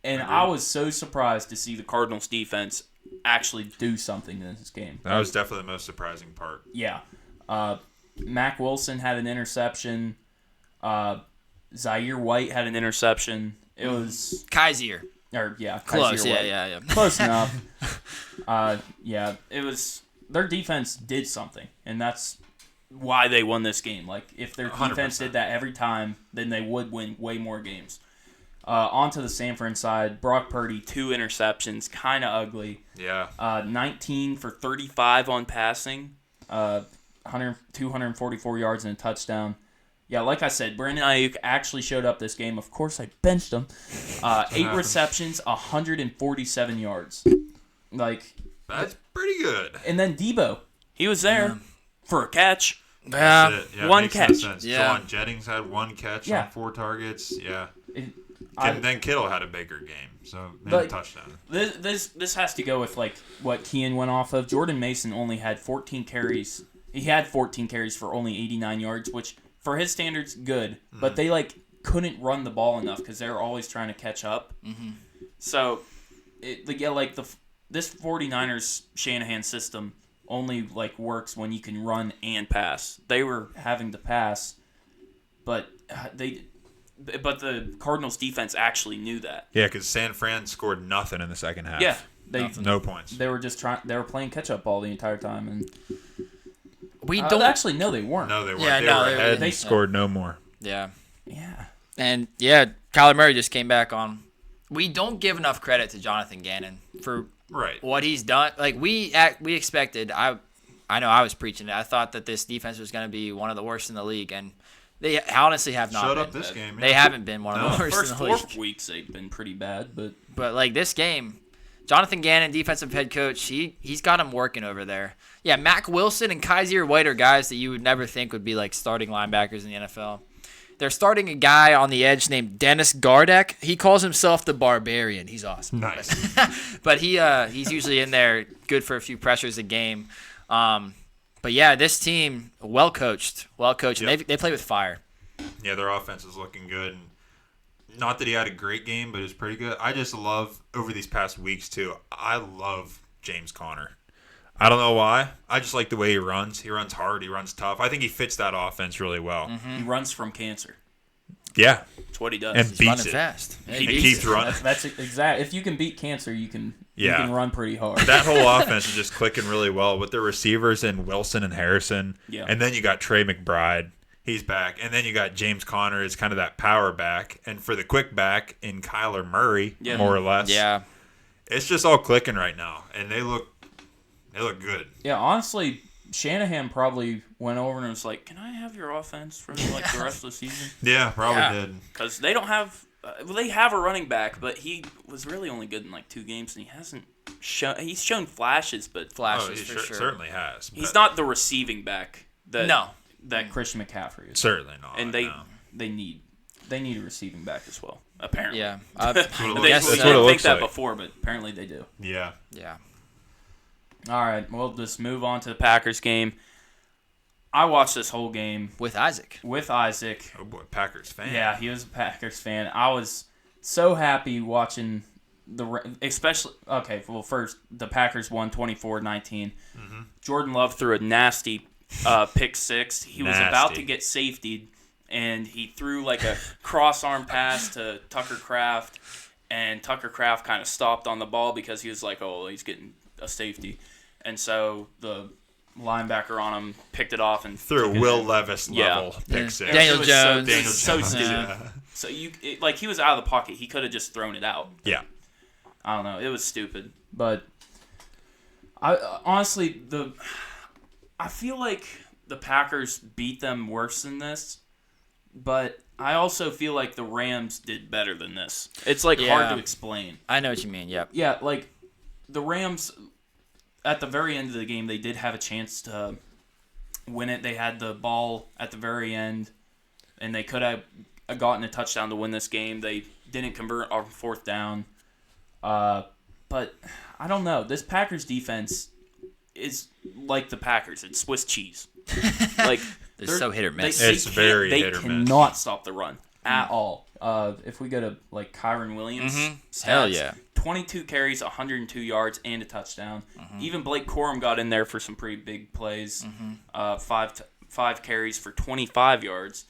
And I was so surprised to see the Cardinals defense actually do something in this game. That was definitely the most surprising part. Yeah. Mac Wilson had an interception. Zaire White had an interception. It was... Kaiser. Kaiser Close, White. yeah. Close enough. It was their defense did something, and that's why they won this game. Like if their defense 100%. did that every time, then they would win way more games. On to the San Fran side, Brock Purdy 2 interceptions, kind of ugly. Yeah. 19 for 35 on passing, 244 yards and a touchdown. Yeah, like I said, Brandon Ayuk actually showed up this game. Of course, I benched him. 8 receptions, 147 yards. Like, That's pretty good. and then Debo, he was there for a catch. Yeah. That's it. Yeah, one makes no catch. sense. Yeah. Jawan Jennings had 1 catch Yeah. on 4 targets. Yeah. I- Then Kittle had a bigger game, so he had But- a touchdown. This has to go with like what Kean went off of. Jordan Mason only had 14 carries. He had 14 carries for only 89 yards, which for his standards good. But they like couldn't run the ball enough because they were always trying to catch up. So, this 49ers Shanahan system only like works when you can run and pass. They were having to pass, but the Cardinals defense actually knew that. Yeah, because San Fran scored nothing in the second half. Yeah, No points. they were just trying. They were playing catch up ball the entire time, and We don't actually no, they weren't. No, they weren't. Yeah, they no, were they- ahead. they- scored no more. Yeah. Yeah, And yeah, Kyler Murray just came back on. We don't give enough credit to Jonathan Gannon for Right. what he's done. Like we expected. I know I was preaching it. I thought that this defense was going to be one of the worst in the league, and they honestly have not. Showed been. up this game. They yeah. haven't been one of the worst first in the 4 league. weeks they've been pretty bad, but But like this game, Jonathan Gannon, defensive head coach, he's got him working over there. Yeah, Mac Wilson and Kaiser White are guys that you would never think would be like starting linebackers in the NFL. They're starting a guy on the edge named Dennis Gardeck. He calls himself the Barbarian. He's awesome. Nice. But he's usually in there good for a few pressures a game. But yeah, this team, well coached. Yep. And they play with fire. Yeah, their offense is looking good. And not that he had a great game, but it was pretty good. I just love, over these past weeks too, I love James Conner. I don't know why. I just like the way he runs. He runs hard. He runs tough. I think he fits that offense really well. He runs from cancer. Yeah. That's what he does. And He's beats running it. fast. Yeah, He beats keeps it. running. That's exact. If you can beat cancer, you can run pretty hard. That whole offense is just clicking really well with their receivers and Wilson and Harrison. Yeah. And then you got Trey McBride. He's back. And then you got James Conner as kind of that power back. And for the quick back in Kyler Murray, more or less. Yeah. It's just all clicking right now. And they look good. Yeah, honestly, Shanahan probably went over and was like, "Can I have your offense for like the rest of the season?" Yeah, probably Yeah. did. Because they don't have. They have a running back, but he was really only good in like 2 games, and he hasn't shown. He's shown flashes, but Flashes he for sure. certainly has. he's but not the receiving back that No. that Christian McCaffrey is. Certainly not. And no. they need a receiving back as well. Apparently, Yeah. what it they looks didn't like. That's what it think looks that like. before, but apparently they do. Yeah. Yeah. All right, we'll just move on to the Packers game. I watched this whole game With Isaac. with Isaac. Oh boy, Packers fan. Yeah, he was a Packers fan. I was so happy watching especially. Okay, well, first the Packers won 24-19. Jordan Love threw a nasty pick 6. He was about Nasty. to get safetied, and he threw like a cross arm pass to Tucker Kraft, and Tucker Kraft kind of stopped on the ball because he was like, "Oh, he's getting a safety," and so the linebacker on him picked it off and Through took a it Will in. Levis level pick Yeah. 6. Daniel It was Jones. Daniel So Jones. stupid. Yeah. So like he was out of the pocket. He could have just thrown it out. Yeah. I don't know. It was stupid. But I honestly I feel like the Packers beat them worse than this. But I also feel like the Rams did better than this. It's like hard Yeah. to explain. I know what you mean. Yep. Yeah, like the Rams at the very end of the game, they did have a chance to win it. They had the ball at the very end, and they could have gotten a touchdown to win this game. They didn't convert on 4th down. But I don't know. This Packers defense is like the Packers. It's Swiss cheese. Like They're so hit or miss. It's very they hit or miss. cannot stop the run at all. If we go to like Kyron Williams, stats, Hell yeah. 22 carries, 102 yards, and a touchdown. Even Blake Corum got in there for some pretty big plays. 5 carries for 25 yards.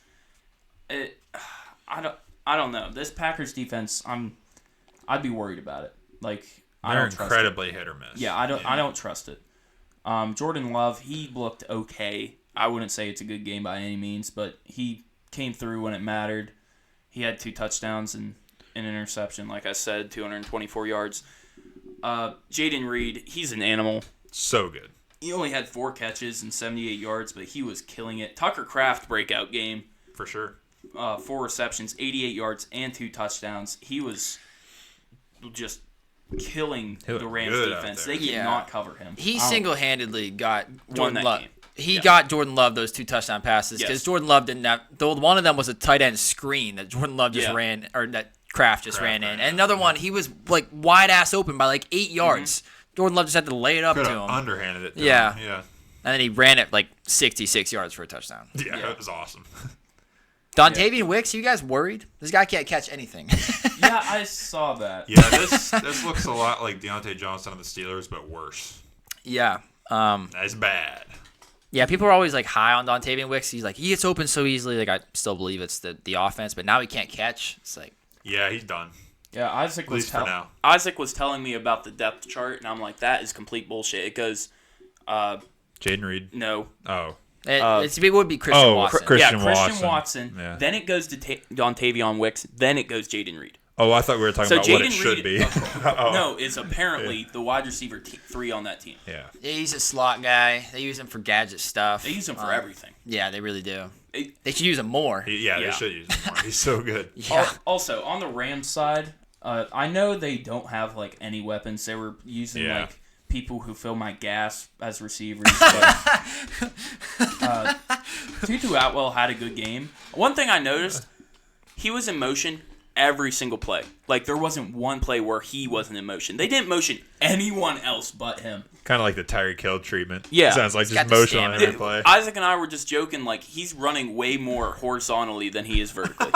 I don't know. This Packers defense, I'd be worried about it. Like I They're don't trust it. incredibly hit or miss. Yeah, I don't trust it. Jordan Love, he looked okay. I wouldn't say it's a good game by any means, but he came through when it mattered. He had 2 touchdowns and an interception, like I said, 224 yards. Jaden Reed, he's an animal. So good. He only had 4 catches and 78 yards, but he was killing it. Tucker Kraft breakout game. For sure. 4 receptions, 88 yards, and 2 touchdowns. He was just killing He looked the Rams good out defense. there. They could Yeah. not cover him. He I don't- single-handedly got Jordan that Love. game. He Yeah. got Jordan Love those 2 touchdown passes because Yes. Jordan Love didn't have. Though one of them was a tight end screen that Jordan Love just Yeah. ran, or that Kraft just Kraft ran in, ran and in. another one he was like wide ass open by like 8 yards. Jordan Love just had to lay it up Could to have him, underhanded it. To Yeah. him. Yeah. and then he ran it like 66 yards for a touchdown. Yeah. Yeah. It was awesome. Dontavian Wicks, you guys worried? This guy can't catch anything. Yeah, I saw that. Yeah. This looks a lot like Deontay Johnson on the Steelers, but worse. Yeah. That's bad. Yeah, people are always like high on Dontavian Wicks. He's like, he gets open so easily. Like I still believe it's the offense, but now he can't catch. It's like, Yeah, he's done. Yeah, Isaac At was least for now. Isaac was telling me about the depth chart, and I'm like, that is complete bullshit. It goes, Jaden Reed. no. Oh. it would be Christian Watson. Christian Yeah, Christian Watson. Watson. Yeah. Then it goes to Dontavian Wicks. Then it goes Jaden Reed. Oh, I thought we were talking So about what it Jaden should Reed, be. Oh. no, is apparently the wide receiver 3 on that team. Yeah. Yeah, he's a slot guy. They use him for gadget stuff. They use him for everything. Yeah, they really do. It- They should use him more. Yeah, Yeah. they should use him more. He's so good. Yeah. Also, on the Rams side, I know they don't have like any weapons. They were using Yeah. like people who fill my gas as receivers. But, Tutu Atwell had a good game. One thing I noticed, he was in motion every single play. Like there wasn't one play where he wasn't in motion. They didn't motion anyone else but him. Kind of like the Tyreek Hill treatment. Yeah. Sounds like He's just got the motion on stamina. every play. Isaac and I were just joking. Like he's running way more horizontally than he is vertically.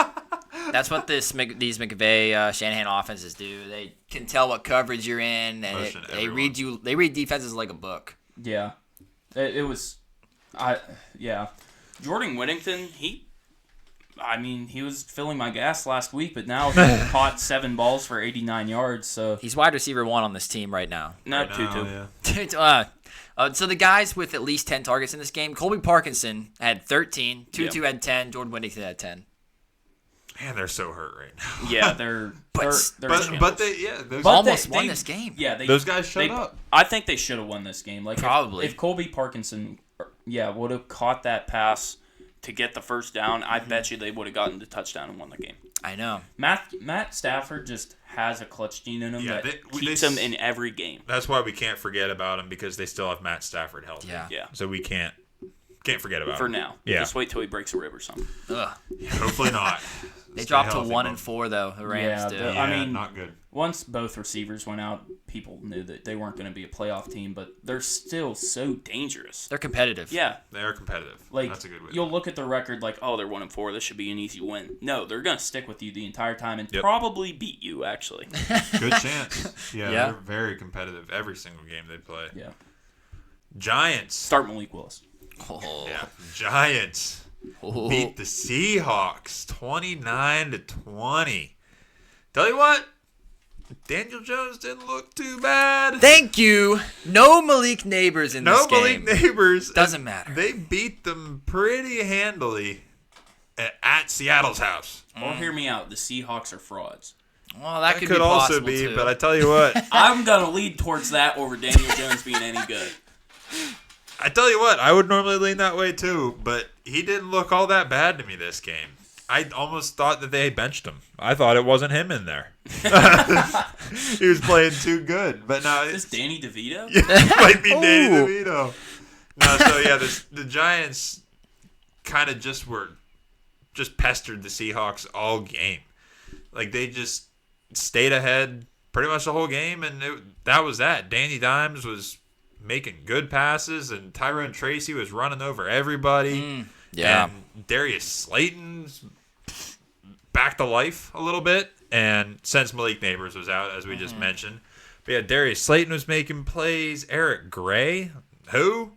That's what these McVay Shanahan offenses do. They can tell what coverage you're in, and Motion they everyone. read you. They read defenses like a book. Yeah, it was. Jordan Whittington, he was filling my gas last week, but now he caught 7 balls for 89 yards. So He's wide receiver 1 on this team right now. not Right Tutu. now, yeah. So the guys with at least 10 targets in this game, Colby Parkinson had 13, Tutu had 10, Jordan Whittington had 10. Man, they're so hurt right now. Yeah, they're But they But Almost they- won they- this game. Yeah, those guys shut they, up. I think they should have won this game. Like Probably. if Colby Parkinson, would have caught that pass to get the first down, I bet you they would have gotten the touchdown and won the game. I know. Matt Stafford just has a clutch gene in him Yeah, that they- keeps they- him in every game. That's why we can't forget about him because they still have Matt Stafford healthy. Yeah. Yeah, So we can't forget about for him. now. Yeah. Just wait till he breaks a rib or something. Ugh. Hopefully not. They Stay dropped to healthy, 1-4 though. The Rams Yeah, did. the- Yeah, I mean, not good. Once both receivers went out, people knew that they weren't going to be a playoff team, but they're still so dangerous. They're competitive. Yeah, They're competitive. like That's a good way. you'll look at the record like, oh, they're 1-4. This should be an easy win. No, they're going to stick with you the entire time and Yep. probably beat you. Actually, Good chance. Yeah, Yeah. they're very competitive every single game they play. yeah. Giants. Start Malik Willis. Oh. Yeah. Giants Oh. beat the Seahawks 29-20. Tell you what, Daniel Jones didn't look too bad. Thank you. No Malik Neighbors in this No game. Malik Neighbors. Doesn't matter. They beat them pretty handily at Seattle's house. Or hear me out. The Seahawks are frauds. Well, that That could could be also possible be, too. but I tell you what, I'm going to lead towards that over Daniel Jones being any good. I would normally lean that way too, but he didn't look all that bad to me this game. I almost thought that they benched him. I thought it wasn't him in there. He was playing too good, but no, Is this Danny DeVito? it might be Danny Ooh. DeVito. No, so yeah, the Giants kind of just pestered the Seahawks all game. Like they just stayed ahead pretty much the whole game, and that was that. Danny Dimes was making good passes, and Tyrone Tracy was running over everybody. Yeah. And Darius Slayton's back to life a little bit, and since Malik Neighbors was out, as we just mentioned, but yeah, Darius Slayton was making plays. Eric Gray,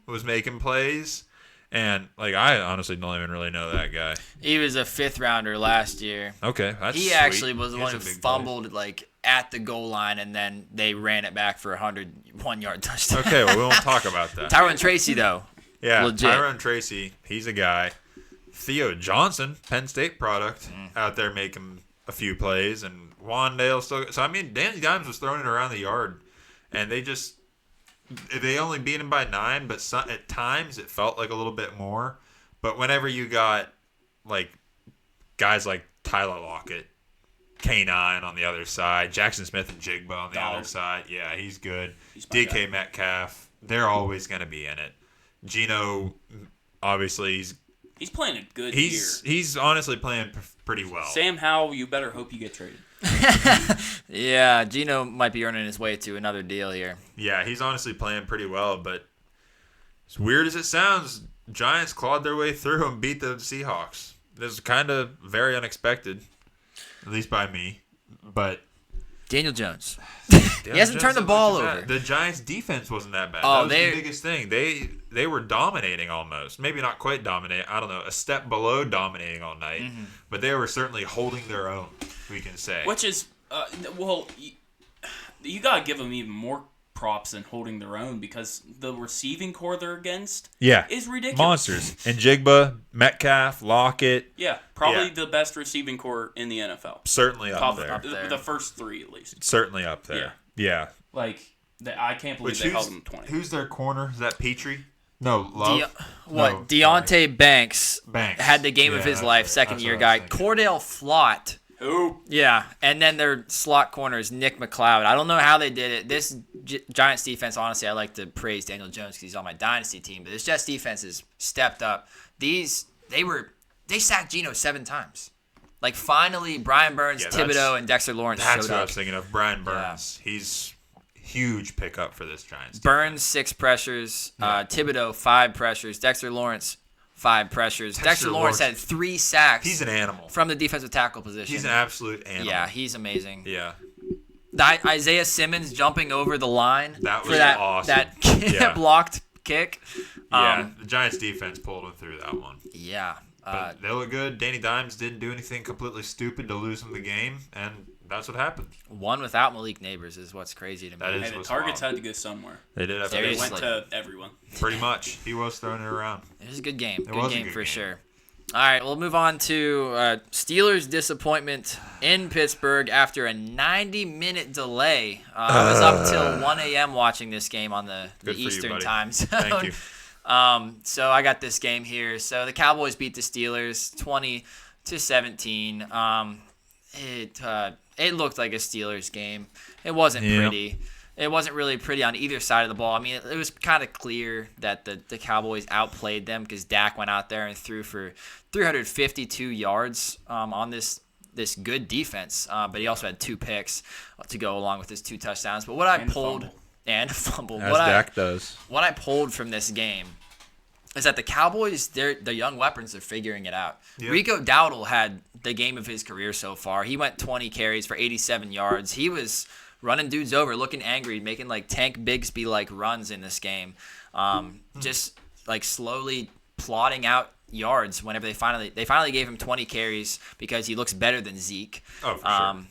was making plays, and like I honestly don't even really know that guy. He was a 5th rounder last year. Okay, that's He sweet. actually was the He one has who a big fumbled like at the goal line, and then they ran it back for a 101-yard touchdown. play. Okay, well we won't talk about that. Tyron Tracy though. Yeah, legit. Tyrone Tracy, he's a guy. Theo Johnson, Penn State product, out there making a few plays, and Wandale still. So I mean, Danny Dimes was throwing it around the yard, and they only beat him by 9, but at times it felt like a little bit more. But whenever you got like guys like Tyler Lockett, K9 on the other side, Jackson Smith and Jigba on the Dog. other side, yeah, he's good. He's my DK Metcalf, they're always going to be in it. Gino, obviously, He's playing a good he's honestly playing pretty well. year. Sam Howell, you better hope you get traded. Yeah, Gino might be earning his way to another deal here. Yeah, he's honestly playing pretty well, but as weird as it sounds, Giants clawed their way through and beat the Seahawks. This is kind of very unexpected, at least by me. But Daniel Jones. Daniel hasn't turned the Jones ball wasn't too over. bad. The Giants' defense wasn't that bad. Oh, that was they- the biggest thing. They were dominating almost. Maybe not quite dominating. I don't know, a step below dominating all night. Mm-hmm. But they were certainly holding their own, we can say. Which is, you got to give them even more props than holding their own because the receiving core they're against Yeah. is ridiculous. Monsters. And Jigba, Metcalf, Lockett, Yeah, probably Yeah. the best receiving core in the NFL. certainly up Top, there. the first 3 at least. Certainly up there. Yeah. Like, I can't believe they held them 20. Who's their corner? Is that Petrie? No, Love. Deontay Banks Banks. had the game of Yeah, his that's life, right. second That's year what I guy. was thinking. Cordell Flott Oh, Yeah, and then their slot corner is Nick McLeod. I don't know how they did it. This Giants defense, honestly, I like to praise Daniel Jones because he's on my dynasty team. But this Jets defense has stepped up. They sacked Geno 7 times. Like finally, Brian Burns, Thibodeau, and Dexter Lawrence showed up. That's what I was thinking of. Brian Burns. Yeah. He's huge pickup for this Giants. Burns 6 pressures. Thibodeau 5 pressures. Dexter Lawrence 5 pressures. Dexter Lawrence had 3 sacks. He's an animal from the defensive tackle position. He's an absolute animal. Yeah, he's amazing. Yeah. Isaiah Simmons jumping over the line that was for that, awesome. That blocked kick. The Giants defense pulled him through that one. Yeah. But they look good. Danny Dimes didn't do anything completely stupid to lose him the game, and that's what happened. One without Malik Neighbors is what's crazy to me. That is the targets had to go somewhere. They did have to. They went to everyone. Pretty much. He was throwing it around. It was a good game. Good game for sure. All right, we'll move on to Steelers' disappointment in Pittsburgh after a 90-minute delay. I was up till 1 a.m. watching this game on the Eastern time zone. Thank you. So I got this game here. So the Cowboys beat the Steelers 20-17. It looked like a Steelers game. It wasn't pretty. It wasn't really pretty on either side of the ball. I mean, it was kind of clear that the Cowboys outplayed them because Dak went out there and threw for 352 yards on this good defense. But he also had 2 picks to go along with his 2 touchdowns. But what I pulled and a fumble. As Dak does. What I pulled from this game is that the Cowboys, their young weapons are figuring it out. Yep. Rico Dowdle had the game of his career so far. He went 20 carries for 87 yards. He was running dudes over, looking angry, making like Tank Bigsby like runs in this game. Just like slowly plotting out yards whenever they finally gave him 20 carries because he looks better than Zeke. Oh, for sure.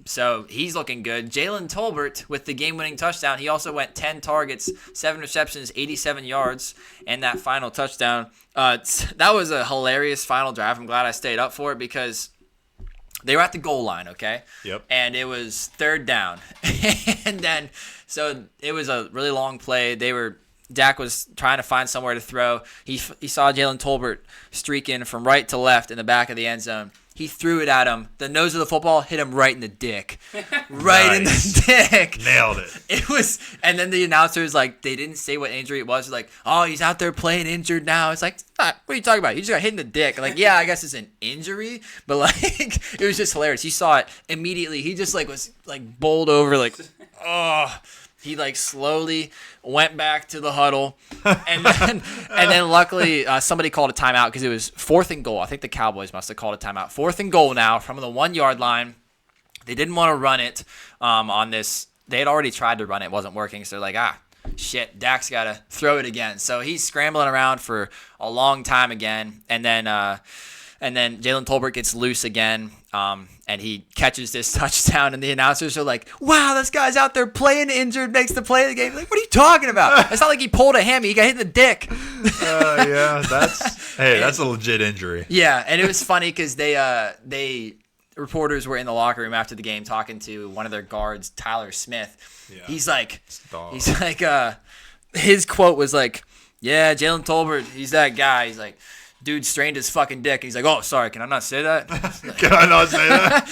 So he's looking good. Jalen Tolbert with the game-winning touchdown. He also went 10 targets, 7 receptions, 87 yards, and that final touchdown. That was a hilarious final drive. I'm glad I stayed up for it because they were at the goal line, okay? Yep. And it was 3rd down. And then, so it was a really long play. Dak was trying to find somewhere to throw. He saw Jalen Tolbert streaking from right to left in the back of the end zone. He threw it at him. The nose of the football hit him right in the dick. Right in the dick. Nailed it. It was, and then the announcers, like, they didn't say what injury it was. Like, oh, he's out there playing injured now. It's like, what are you talking about? He just got hit in the dick. Like, yeah, I guess it's an injury, but, like, it was just hilarious. You saw it immediately. He just, like, was, like, bowled over, like, oh. He like slowly went back to the huddle, and then luckily somebody called a timeout because it was 4th and goal. I think the Cowboys must have called a timeout. 4th and goal now from the 1-yard line. They didn't want to run it on this. They had already tried to run it, wasn't working. So they're like, shit, Dak's got to throw it again. So he's scrambling around for a long time again, and then Jalen Tolbert gets loose again. And he catches this touchdown, and the announcers are like, wow, this guy's out there playing injured, makes the play of the game. Like, what are you talking about? It's not like he pulled a hammy. He got hit in the dick. Yeah, that's a legit injury. Yeah, and it was funny because reporters were in the locker room after the game talking to one of their guards, Tyler Smith. Yeah. He's like, his quote was like, yeah, Jalen Tolbert, he's that guy. He's like, dude strained his fucking dick. He's like, oh, sorry, can I not say that? Can I not say that?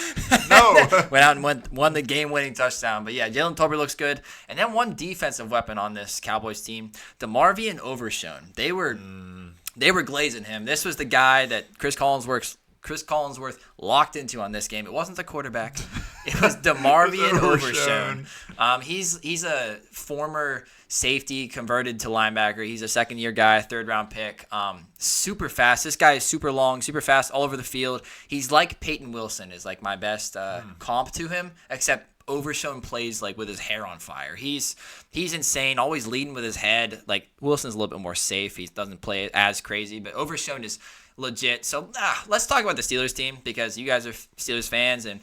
No. Went out and won the game-winning touchdown. But, yeah, Jalen Tolbert looks good. And then one defensive weapon on this Cowboys team, DeMarvion Overshown. They were glazing him. This was the guy that Chris Collinsworth locked into on this game. It wasn't the quarterback. It was DeMarvion Overshown. He's a former safety converted to linebacker. He's a 2nd-year guy, 3rd-round pick. Super fast. This guy is super long, super fast, all over the field. He's like Peyton Wilson is like my best comp to him, except Overshown plays like with his hair on fire. He's insane, always leading with his head. Like Wilson's a little bit more safe. He doesn't play as crazy, but Overshown is legit. So let's talk about the Steelers team because you guys are Steelers fans, and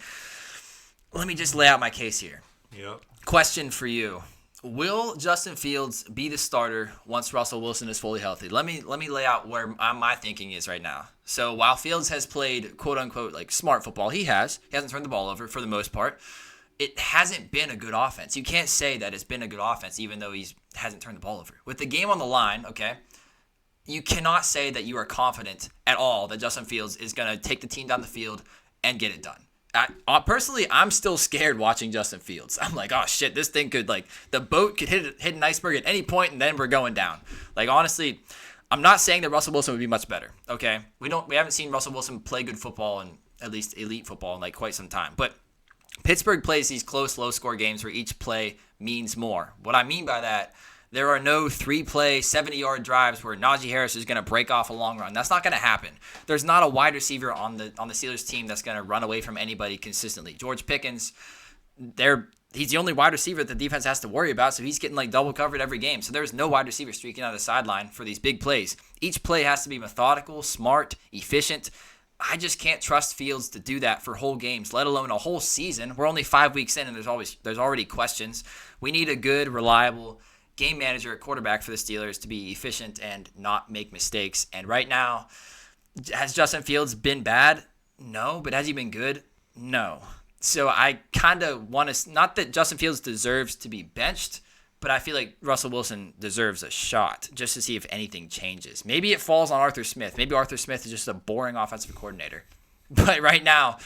let me just lay out my case here. Yep. Question for you. Will Justin Fields be the starter once Russell Wilson is fully healthy? Let me lay out where my thinking is right now. So while Fields has played quote unquote like smart football, he hasn't turned the ball over for the most part. It hasn't been a good offense. You can't say that it's been a good offense even though he hasn't turned the ball over. With the game on the line, okay, you cannot say that you are confident at all that Justin Fields is going to take the team down the field and get it done. Personally, I'm still scared watching Justin Fields. I'm like, oh shit, this thing could the boat could hit an iceberg at any point, and then we're going down. Like honestly, I'm not saying that Russell Wilson would be much better. Okay, we haven't seen Russell Wilson play good football and at least elite football in quite some time. But Pittsburgh plays these close, low-score games where each play means more. What I mean by that, there are no 3-play, 70-yard drives where Najee Harris is going to break off a long run. That's not going to happen. There's not a wide receiver on the Steelers team that's going to run away from anybody consistently. George Pickens, he's the only wide receiver that the defense has to worry about, so he's getting double covered every game. So there's no wide receiver streaking out of the sideline for these big plays. Each play has to be methodical, smart, efficient. I just can't trust Fields to do that for whole games, let alone a whole season. We're only 5 weeks in, and there's already questions. We need a good, reliable game manager at quarterback for the Steelers to be efficient and not make mistakes. And right now, has Justin Fields been bad? No. But has he been good? No. So I kind of want to – not that Justin Fields deserves to be benched, but I feel like Russell Wilson deserves a shot just to see if anything changes. Maybe it falls on Arthur Smith. Maybe Arthur Smith is just a boring offensive coordinator. But right now,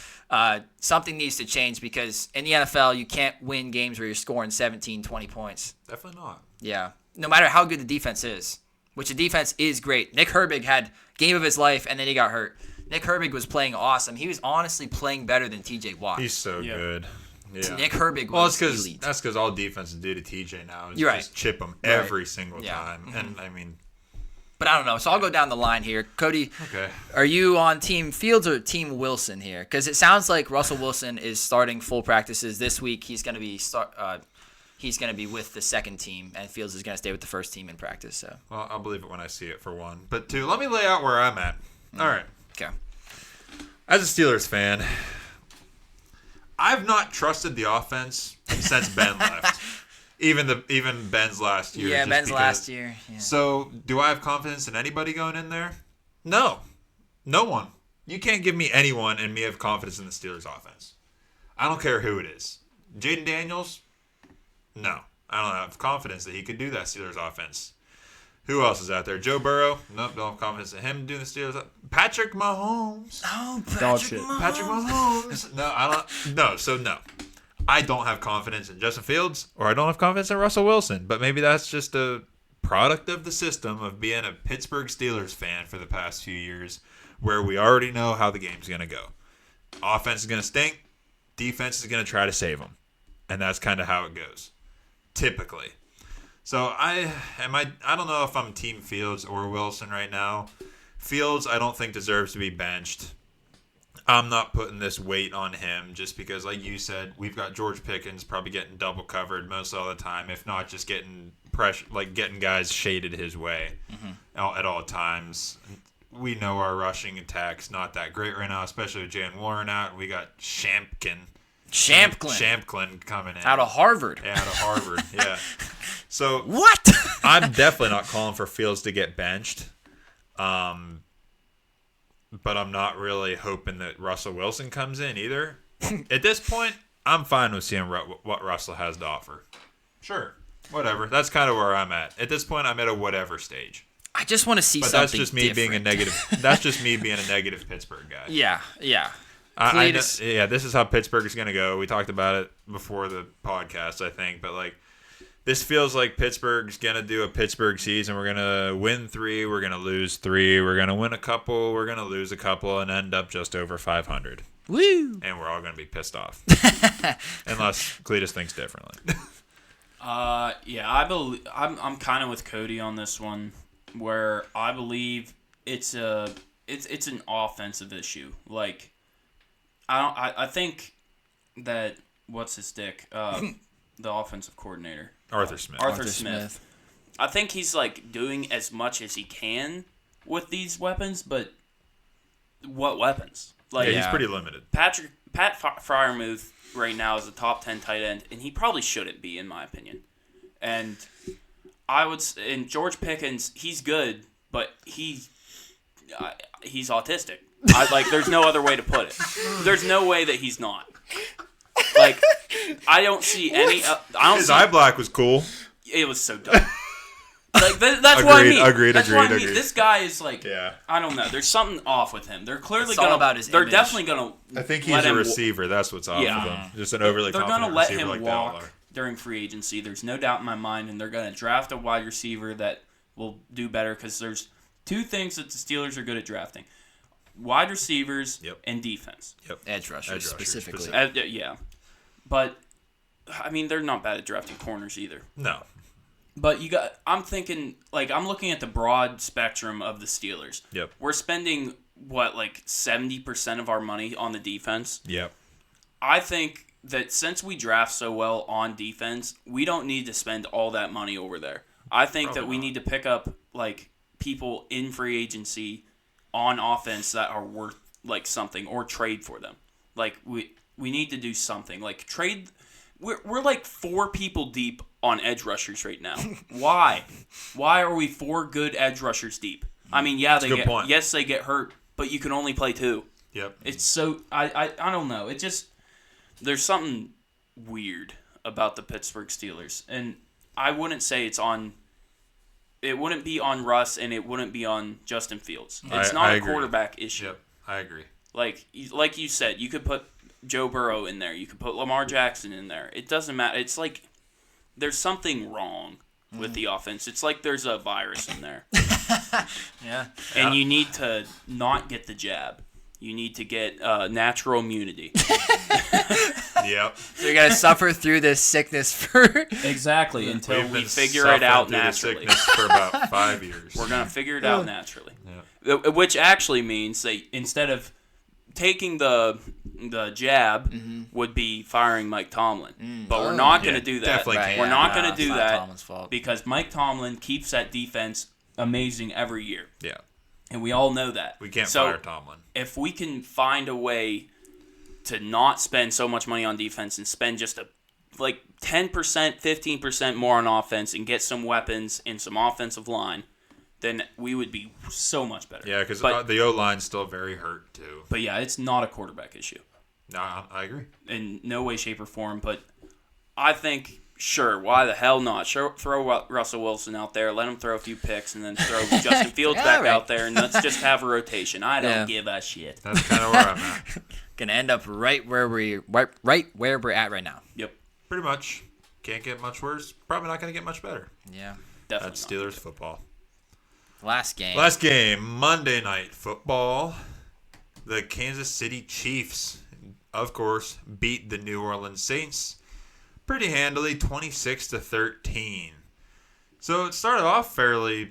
something needs to change because in the NFL, you can't win games where you're scoring 17, 20 points. Definitely not. Yeah. No matter how good the defense is, which the defense is great. Nick Herbig had game of his life, and then he got hurt. Nick Herbig was playing awesome. He was honestly playing better than TJ Watt. He's so good. Yeah. Nick Herbig was elite. That's because all defenses do to TJ now is You're right. just chip him every single time. Mm-hmm. And I mean, but I don't know. So I'll go down the line here. Cody, Are you on Team Fields or Team Wilson here? Because it sounds like Russell Wilson is starting full practices this week. He's going to be with the second team, and Fields is going to stay with the first team in practice. So, well, I'll believe it when I see it for one. But two, let me lay out where I'm at. All right. Okay. As a Steelers fan, I've not trusted the offense since Ben left. Even Ben's last year. Yeah, Ben's last year. Yeah. So, do I have confidence in anybody going in there? No. No one. You can't give me anyone and me have confidence in the Steelers offense. I don't care who it is. Jaden Daniels? No. I don't have confidence that he could do that Steelers offense. Who else is out there? Joe Burrow? Nope, don't have confidence in him doing the Steelers. Patrick Mahomes? Oh, Patrick Mahomes. No, I don't. No, so no. I don't have confidence in Justin Fields, or I don't have confidence in Russell Wilson. But maybe that's just a product of the system of being a Pittsburgh Steelers fan for the past few years, where we already know how the game's going to go. Offense is going to stink. Defense is going to try to save them. And that's kind of how it goes, typically. So I don't know if I'm Team Fields or Wilson right now. Fields, I don't think deserves to be benched. I'm not putting this weight on him just because, like you said, we've got George Pickens probably getting double covered most of the time, if not just getting pressure, like getting guys shaded his way at all times. We know our rushing attack's not that great right now, especially with Jalen Warren out. We got Shampklin coming in. Out of Harvard. Yeah, out of Harvard, yeah. So what? I'm definitely not calling for Fields to get benched. But I'm not really hoping that Russell Wilson comes in either. At this point, I'm fine with seeing what Russell has to offer. Sure. Whatever. That's kind of where I'm at. At this point, I'm at a whatever stage. I just want to see something that's just me different. being a negative. That's just me being a negative Pittsburgh guy. Yeah. I know, this is how Pittsburgh is going to go. We talked about it before the podcast, I think. But, this feels like Pittsburgh's going to do a Pittsburgh season. We're going to win 3. We're going to lose 3. We're going to win a couple. We're going to lose a couple and end up just over 500. Woo! And we're all going to be pissed off. Unless Cletus thinks differently. I'm kind of with Cody on this one, where I believe it's an offensive issue. I think that what's his dick, the offensive coordinator, Arthur Smith. I think he's doing as much as he can with these weapons, but what weapons? He's pretty limited. Pat Freiermuth right now is a top 10 tight end, and he probably shouldn't be, in my opinion. And and George Pickens, he's good, but he's autistic. There's no other way to put it. There's no way that he's not. I don't see any. His eye black was cool. It was so dumb. Like that's what I mean. Agreed. That's what I mean. This guy is like, Yeah. I don't know. There's something off with him. They're clearly It's all gonna. about his they're image. definitely gonna. I think let he's a him receiver. That's what's off Yeah. with him. Just an overly They're confident gonna let receiver him like walk that. during free agency. There's no doubt in my mind, and they're gonna draft a wide receiver that will do better because there's two things that the Steelers are good at drafting: wide receivers and defense. Edge rushers specifically. Yeah, but I mean they're not bad at drafting corners either. No. But I'm thinking, like, I'm looking at the broad spectrum of the Steelers. Yep. We're spending, like 70% of our money on the defense. Yep. I think that since we draft so well on defense, we don't need to spend all that money over there. I think that we need to pick up, like, people in free agency on offense that are worth, like, something or trade for them. Like, we need to do something. Like, trade... We're like 4 people deep on edge rushers right now. Why? Why are we 4 good edge rushers deep? I mean, yeah, they get hurt, but you can only play 2. Yep. It's so I don't know. It just there's something weird about the Pittsburgh Steelers, and I wouldn't say it wouldn't be on Russ, and it wouldn't be on Justin Fields. It's not a quarterback issue. Yep, I agree. Like you said, you could put Joe Burrow in there. You could put Lamar Jackson in there. It doesn't matter. It's like there's something wrong with the offense. It's like there's a virus in there. Yeah. And you need to not get the jab. You need to get natural immunity. Yep. So you're gonna suffer through this sickness for Exactly until We've we been figure it out suffering through the naturally. sickness for about 5 years. We're gonna figure it out naturally. Yeah. Which actually means that instead of taking the jab would be firing Mike Tomlin. But we're not going to do that. Definitely Right, We're yeah, not no, going to do it's not that Tomlin's fault. because Mike Tomlin keeps that defense amazing every year. Yeah. And we all know that. We can't so fire Tomlin. if we can find a way to not spend so much money on defense and spend just 10%, 15% more on offense and get some weapons and some offensive line, then we would be so much better. Yeah, because But- the O-line's still very hurt, too. But yeah, it's not a quarterback issue No, I agree. in no way, shape, or form. But I think, sure, why the hell not? Sure, throw Russell Wilson out there, let him throw a few picks, and then throw Justin Fields Yeah, back right. out there, and let's just have a rotation. I don't Yeah. give a shit. That's kind of where I'm at. Gonna end up right where we're at right now. Yep, Pretty much. Can't get much worse. Probably not going to get much better. Yeah. definitely. That's not. Steelers football. Last game. Last game, Monday Night Football. The Kansas City Chiefs, of course, beat the New Orleans Saints pretty handily, 26-13. So it started off fairly,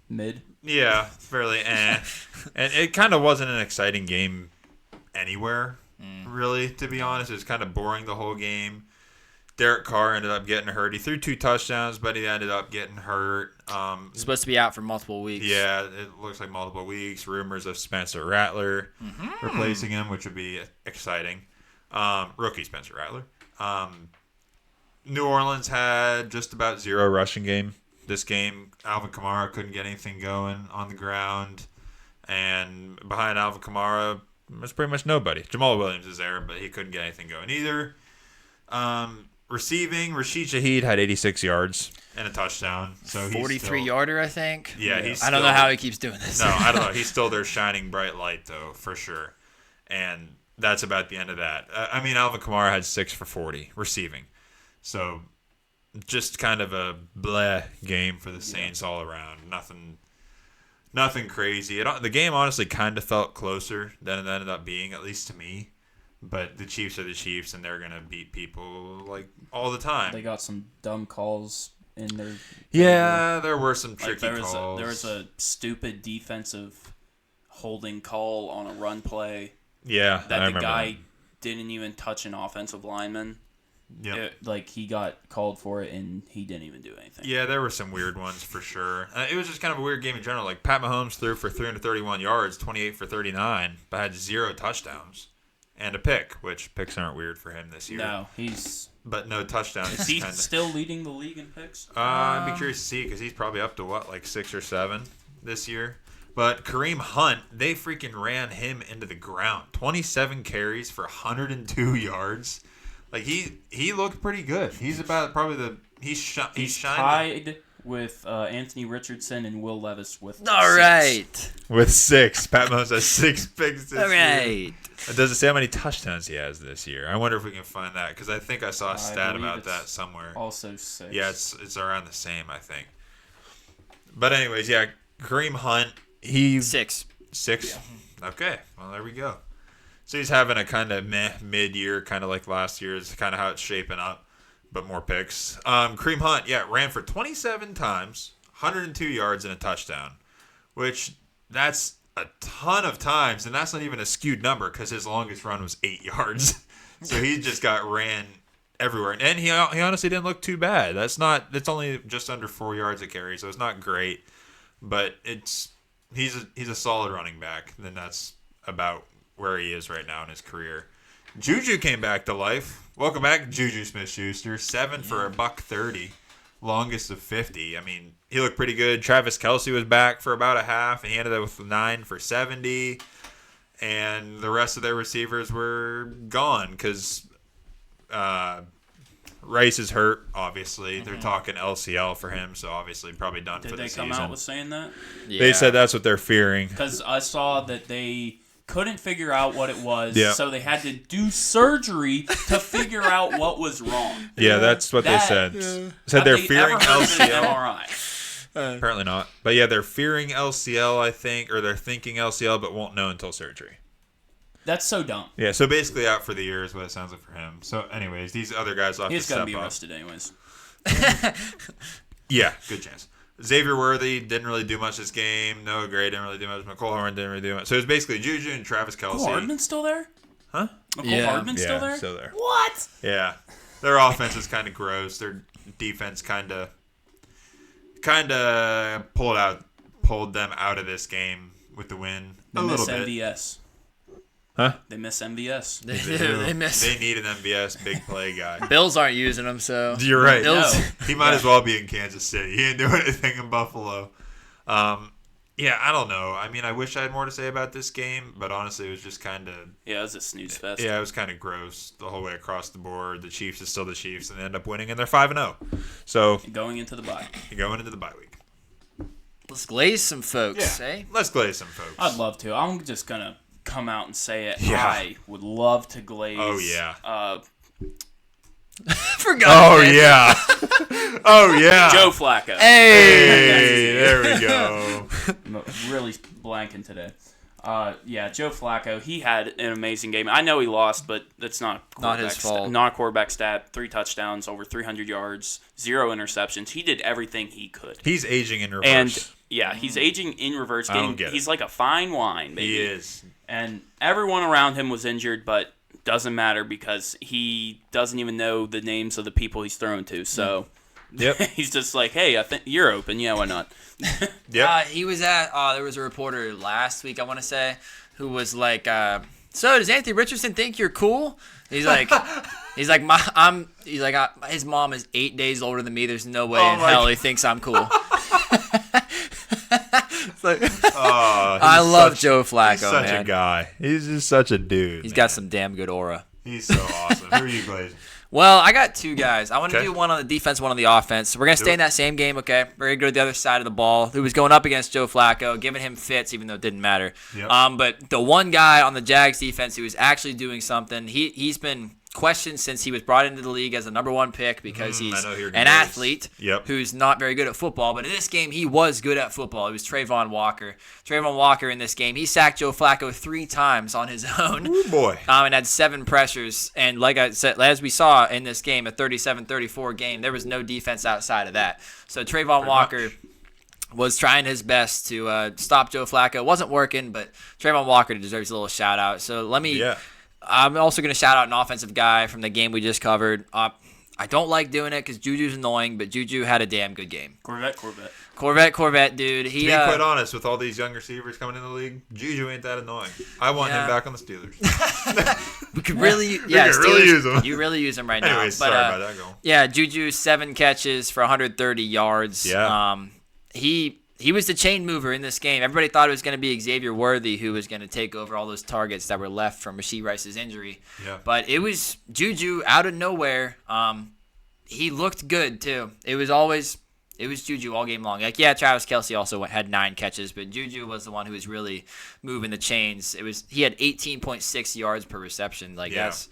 Mid. yeah, fairly and it kind of wasn't an exciting game anywhere, really, to be honest. It was kind of boring the whole game. Derek Carr ended up getting hurt. He threw 2 touchdowns, but he ended up getting hurt. He's supposed to be out for multiple weeks. Yeah, it looks like multiple weeks. Rumors of Spencer Rattler replacing him, which would be exciting. Rookie Spencer Rattler. New Orleans had just about 0 rushing game. This game, Alvin Kamara couldn't get anything going on the ground. And behind Alvin Kamara, there's pretty much nobody. Jamal Williams is there, but he couldn't get anything going either. Receiving, Rashid Shaheed had 86 yards and a touchdown. So he's 43-yarder, I think. Yeah, he's I don't know still- how he keeps doing this. No, I don't know. He's still their shining bright light, though, for sure. And that's about the end of that. I mean, Alvin Kamara had 6 for 40 receiving. So just kind of a bleh game for the Saints all around. Nothing crazy. The game honestly kind of felt closer than it ended up being, at least to me. But the Chiefs are the Chiefs, and they're going to beat people like all the time. They got some dumb calls in their. Yeah, there were some Like tricky there calls. was a stupid defensive holding call on a run play Yeah, I that the remember guy didn't even touch an offensive lineman. that. Yep. Like he got called for it and he didn't even do anything. Yeah, there were some weird ones for sure. It was just kind of a weird game in general. Like Pat Mahomes threw for 331 yards, 28 for 39, but had 0 touchdowns and a pick, which picks aren't weird for him this year. No, he's But no touchdowns. is he kinda- still leading the league in picks? I'd be curious to see because he's probably up to like 6 or 7 this year. But Kareem Hunt, they freaking ran him into the ground. 27 carries for 102 yards. Like he looked pretty good. He's about probably he's shining. Tied with Anthony Richardson and Will Levis with All 6. right. With 6. Pat Mahomes has 6 picks this All right. year. Does it say how many touchdowns he has this year? I wonder if we can find that because I think I saw a I stat believe about it's that somewhere. Also 6. Yeah, it's around the same, I think. But anyways, yeah, Kareem Hunt, he's 6. 6? Okay, well, there we go. So he's having a kind of mid-year, kind of like last year is kind of how it's shaping up, but more picks. Kareem Hunt, yeah, ran for 27 times, 102 yards and a touchdown, which that's a ton of times, and that's not even a skewed number because his longest run was 8 yards. So he just got ran everywhere, and he honestly didn't look too bad. It's only just under 4 yards a carry, so it's not great, but he's a solid running back. Then that's about where he is right now in his career. Juju came back to life. Welcome back, Juju Smith-Schuster. 7 for $130, longest of 50. I mean, he looked pretty good. Travis Kelce was back for about a half, and he ended up with 9 for 70. And the rest of their receivers were gone because Rice is hurt, obviously. They're talking LCL for him, so obviously probably done for the season. Did they come out with saying that? Yeah. They said that's what they're fearing. Because I saw that they couldn't figure out what it was, Yeah. so they had to do surgery to figure out what was wrong. Yeah, that's what they said. Said they're fearing LCL. MRI. Apparently not. But yeah, they're fearing LCL, I think, or they're thinking LCL, but won't know until surgery. That's so dumb. Yeah, so basically out for the year is what it sounds like for him. So anyways, these other guys will have He's to going step to be up. arrested anyways. Yeah, good chance. Xavier Worthy didn't really do much this game. Noah Gray didn't really do much. McCole Hardman didn't really do much. So it was basically Juju and Travis Kelce. McCole Hardman's still there? Huh? McCole Hardman's still there? still there. What? Yeah. Their offense is kind of gross. Their defense kind of pulled them out of this game with the win They a miss little bit. MVS. Huh? They miss MVS. They miss. They need an MVS big play guy. Bills aren't using them, so. You're right. Bills. No. He might as well be in Kansas City. He didn't do anything in Buffalo. Yeah, I don't know. I mean, I wish I had more to say about this game, but honestly, it was just kind of... Yeah, it was a snooze fest. Yeah, it was kind of gross the whole way across the board. The Chiefs is still the Chiefs, and they end up winning, and they're 5-0. So, Going into the bye. going into the bye week. Let's glaze some folks, Yeah, eh? let's glaze some folks. I'd love to. I'm just going to come out and say it. Yeah. I would love to glaze. Oh, yeah. Forgot. Oh, man. yeah. Oh, yeah. Joe Flacco. Hey, there we go. I'm really blanking today. Yeah, Joe Flacco. He had an amazing game. I know he lost, but that's not his fault. Not a quarterback stat. 3 touchdowns, over 300 yards, 0 interceptions. He did everything he could. He's aging in reverse. And yeah, he's aging in reverse. I don't get it. He's like a fine wine, baby. He is. And everyone around him was injured, but doesn't matter because he doesn't even know the names of the people he's thrown to. So Yep. he's just like, hey, I think you're open. Yeah, why not? Yep. He was at. There was a reporter last week, I want to say, who was like, "So does Anthony Richardson think you're cool?" He's like, his mom is 8 days older than me. There's no way in hell he thinks I'm cool. It's like, I love Joe Flacco, He's such man. a guy. He's just such a dude. He's man. got some damn good aura. He's so awesome. Who are you glazing? Well, I got 2 guys. I want to Okay. do one on the defense, one on the offense. So we're going to stay in that same game, okay? We're going to go to the other side of the ball, who was going up against Joe Flacco, giving him fits, even though it didn't matter. Yep. But the one guy on the Jags defense who was actually doing something, he's been questioned since he was brought into the league as a number 1 pick because he's I know who you're an gonna use. athlete Yep. who's not very good at football. But in this game, he was good at football. It was Trayvon Walker. Trayvon Walker in this game, he sacked Joe Flacco 3 times on his own. Ooh, boy. And had 7 pressures. And like I said, as we saw in this game, a 37-34 game, there was no defense outside of that. So Trayvon Walker was trying his best to stop Joe Flacco. It wasn't working, but Trayvon Walker deserves a little shout out. So let me. Yeah. I'm also going to shout out an offensive guy from the game we just covered. I don't like doing it because Juju's annoying, but Juju had a damn good game. Corvette, dude. To be quite honest, with all these young receivers coming in the league, Juju ain't that annoying. I want him back on the Steelers. We could really, could really use him. You really use him right Anyways, now. sorry about that goal. Yeah, Juju 7 catches for 130 yards. Yeah. He was the chain mover in this game. Everybody thought it was going to be Xavier Worthy who was going to take over all those targets that were left from Rashee Rice's injury. Yeah. But it was Juju out of nowhere. He looked good too. It was always It was Juju all game long. Like, yeah, Travis Kelce also had 9 catches, but Juju was the one who was really moving the chains. He had 18.6 yards per reception. Like, that's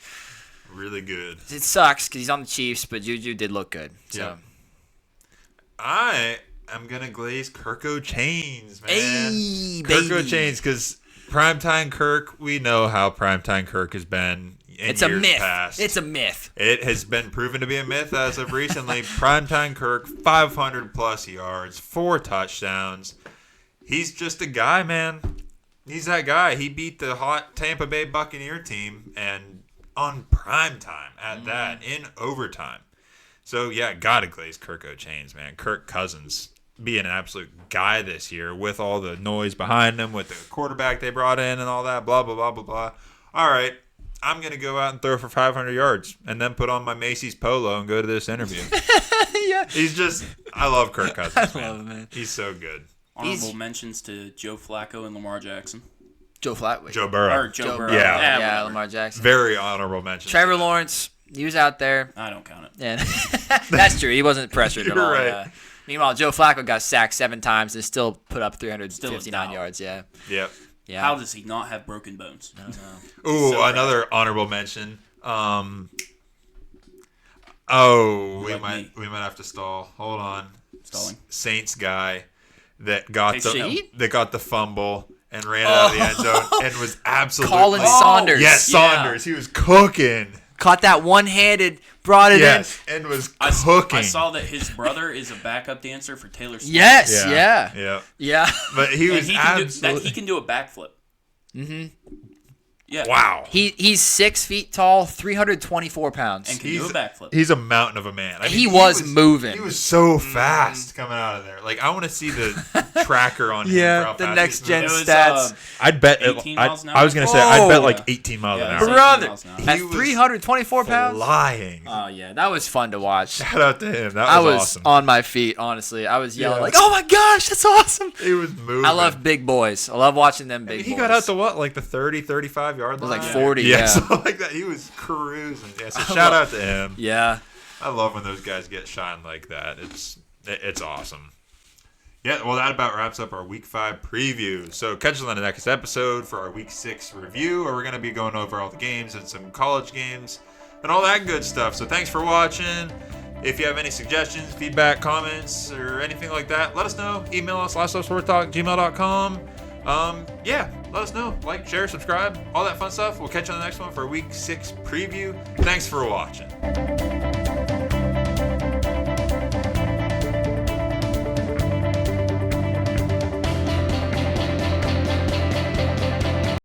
really good. It sucks because he's on the Chiefs, but Juju did look good. So. Yeah. I am gonna glaze Kirko Chains, man. Hey, Kirko baby. Chains, because Primetime Kirk, we know how Primetime Kirk has been. It's a myth. Past. It's a myth. It has been proven to be a myth as of recently. Primetime Kirk, 500-plus yards, 4 touchdowns. He's just a guy, man. He's that guy. He beat the hot Tampa Bay Buccaneer team, and on primetime at that, in overtime. So, yeah, gotta glaze Kirko Chains, man. Kirk Cousins being an absolute guy this year with all the noise behind him, with the quarterback they brought in and all that, blah, blah, blah, blah, blah. All right. I'm going to go out and throw for 500 yards and then put on my Macy's polo and go to this interview. Yeah. I love Kirk Cousins, love him, man. He's so good. Honorable mentions to Joe Flacco and Lamar Jackson. Joe Flacco. Joe Burrow. Or Joe Burrow. Yeah. Yeah, whatever. Lamar Jackson. Very honorable mention. Trevor Lawrence, he was out there. I don't count it. And that's true. He wasn't pressured at You're all. right. Yeah. Meanwhile, Joe Flacco got sacked 7 times and still put up 359 Still a yards. Yeah. Yep. Yeah. How does he not have broken bones? Ooh, So another honorable mention. We Like might have to stall. Hold on. Stalling. Saints guy that got Shahid? the fumble and ran out of the end zone and was absolutely Colin Saunders. Yes, Yeah. Saunders. He was cooking. Caught that one-handed, brought it Yes, and was cooking. I saw that his brother is a backup dancer for Taylor Swift. in. Yes. Yeah. Yeah. But he And was he absolutely. can do a backflip. Mm-hmm. Yeah. Wow. He's 6 feet tall, 324 pounds. And can do a backflip. He's a mountain of a man. I mean, He was moving. He was so fast coming out of there. Like, I want to see the tracker on him. Yeah, for how the fast next he's gen moving. It was, stats. I'd bet. 18 miles an hour? I was gonna say I'd bet like Whoa. 18 miles an Yeah, hour. it's like- Brother, 18 miles an hour. at He was 324 pounds. Flying. Oh yeah, that was fun to watch. Shout out to him. That I was was awesome. on my feet, honestly. I was yelling Yeah. like, "Oh my gosh, that's awesome!" He was moving. I love big boys. I love watching them big boys. He got out to what, like the 30, 35 yard line? It was like 40. Yeah, Yeah. something like that. He was cruising. Yeah, so shout out to him. Yeah. I love when those guys get shine like that. It's awesome. Yeah, well, that about wraps up our Week 5 preview. So catch us on the next episode for our Week 6 review, where we're going to be going over all the games and some college games and all that good stuff. So thanks for watching. If you have any suggestions, feedback, comments, or anything like that, let us know. Email us, lastupsporttalk@gmail.com. Yeah, let us know. Like, share, subscribe, all that fun stuff. We'll catch you on the next one for Week 6 preview. Thanks for watching.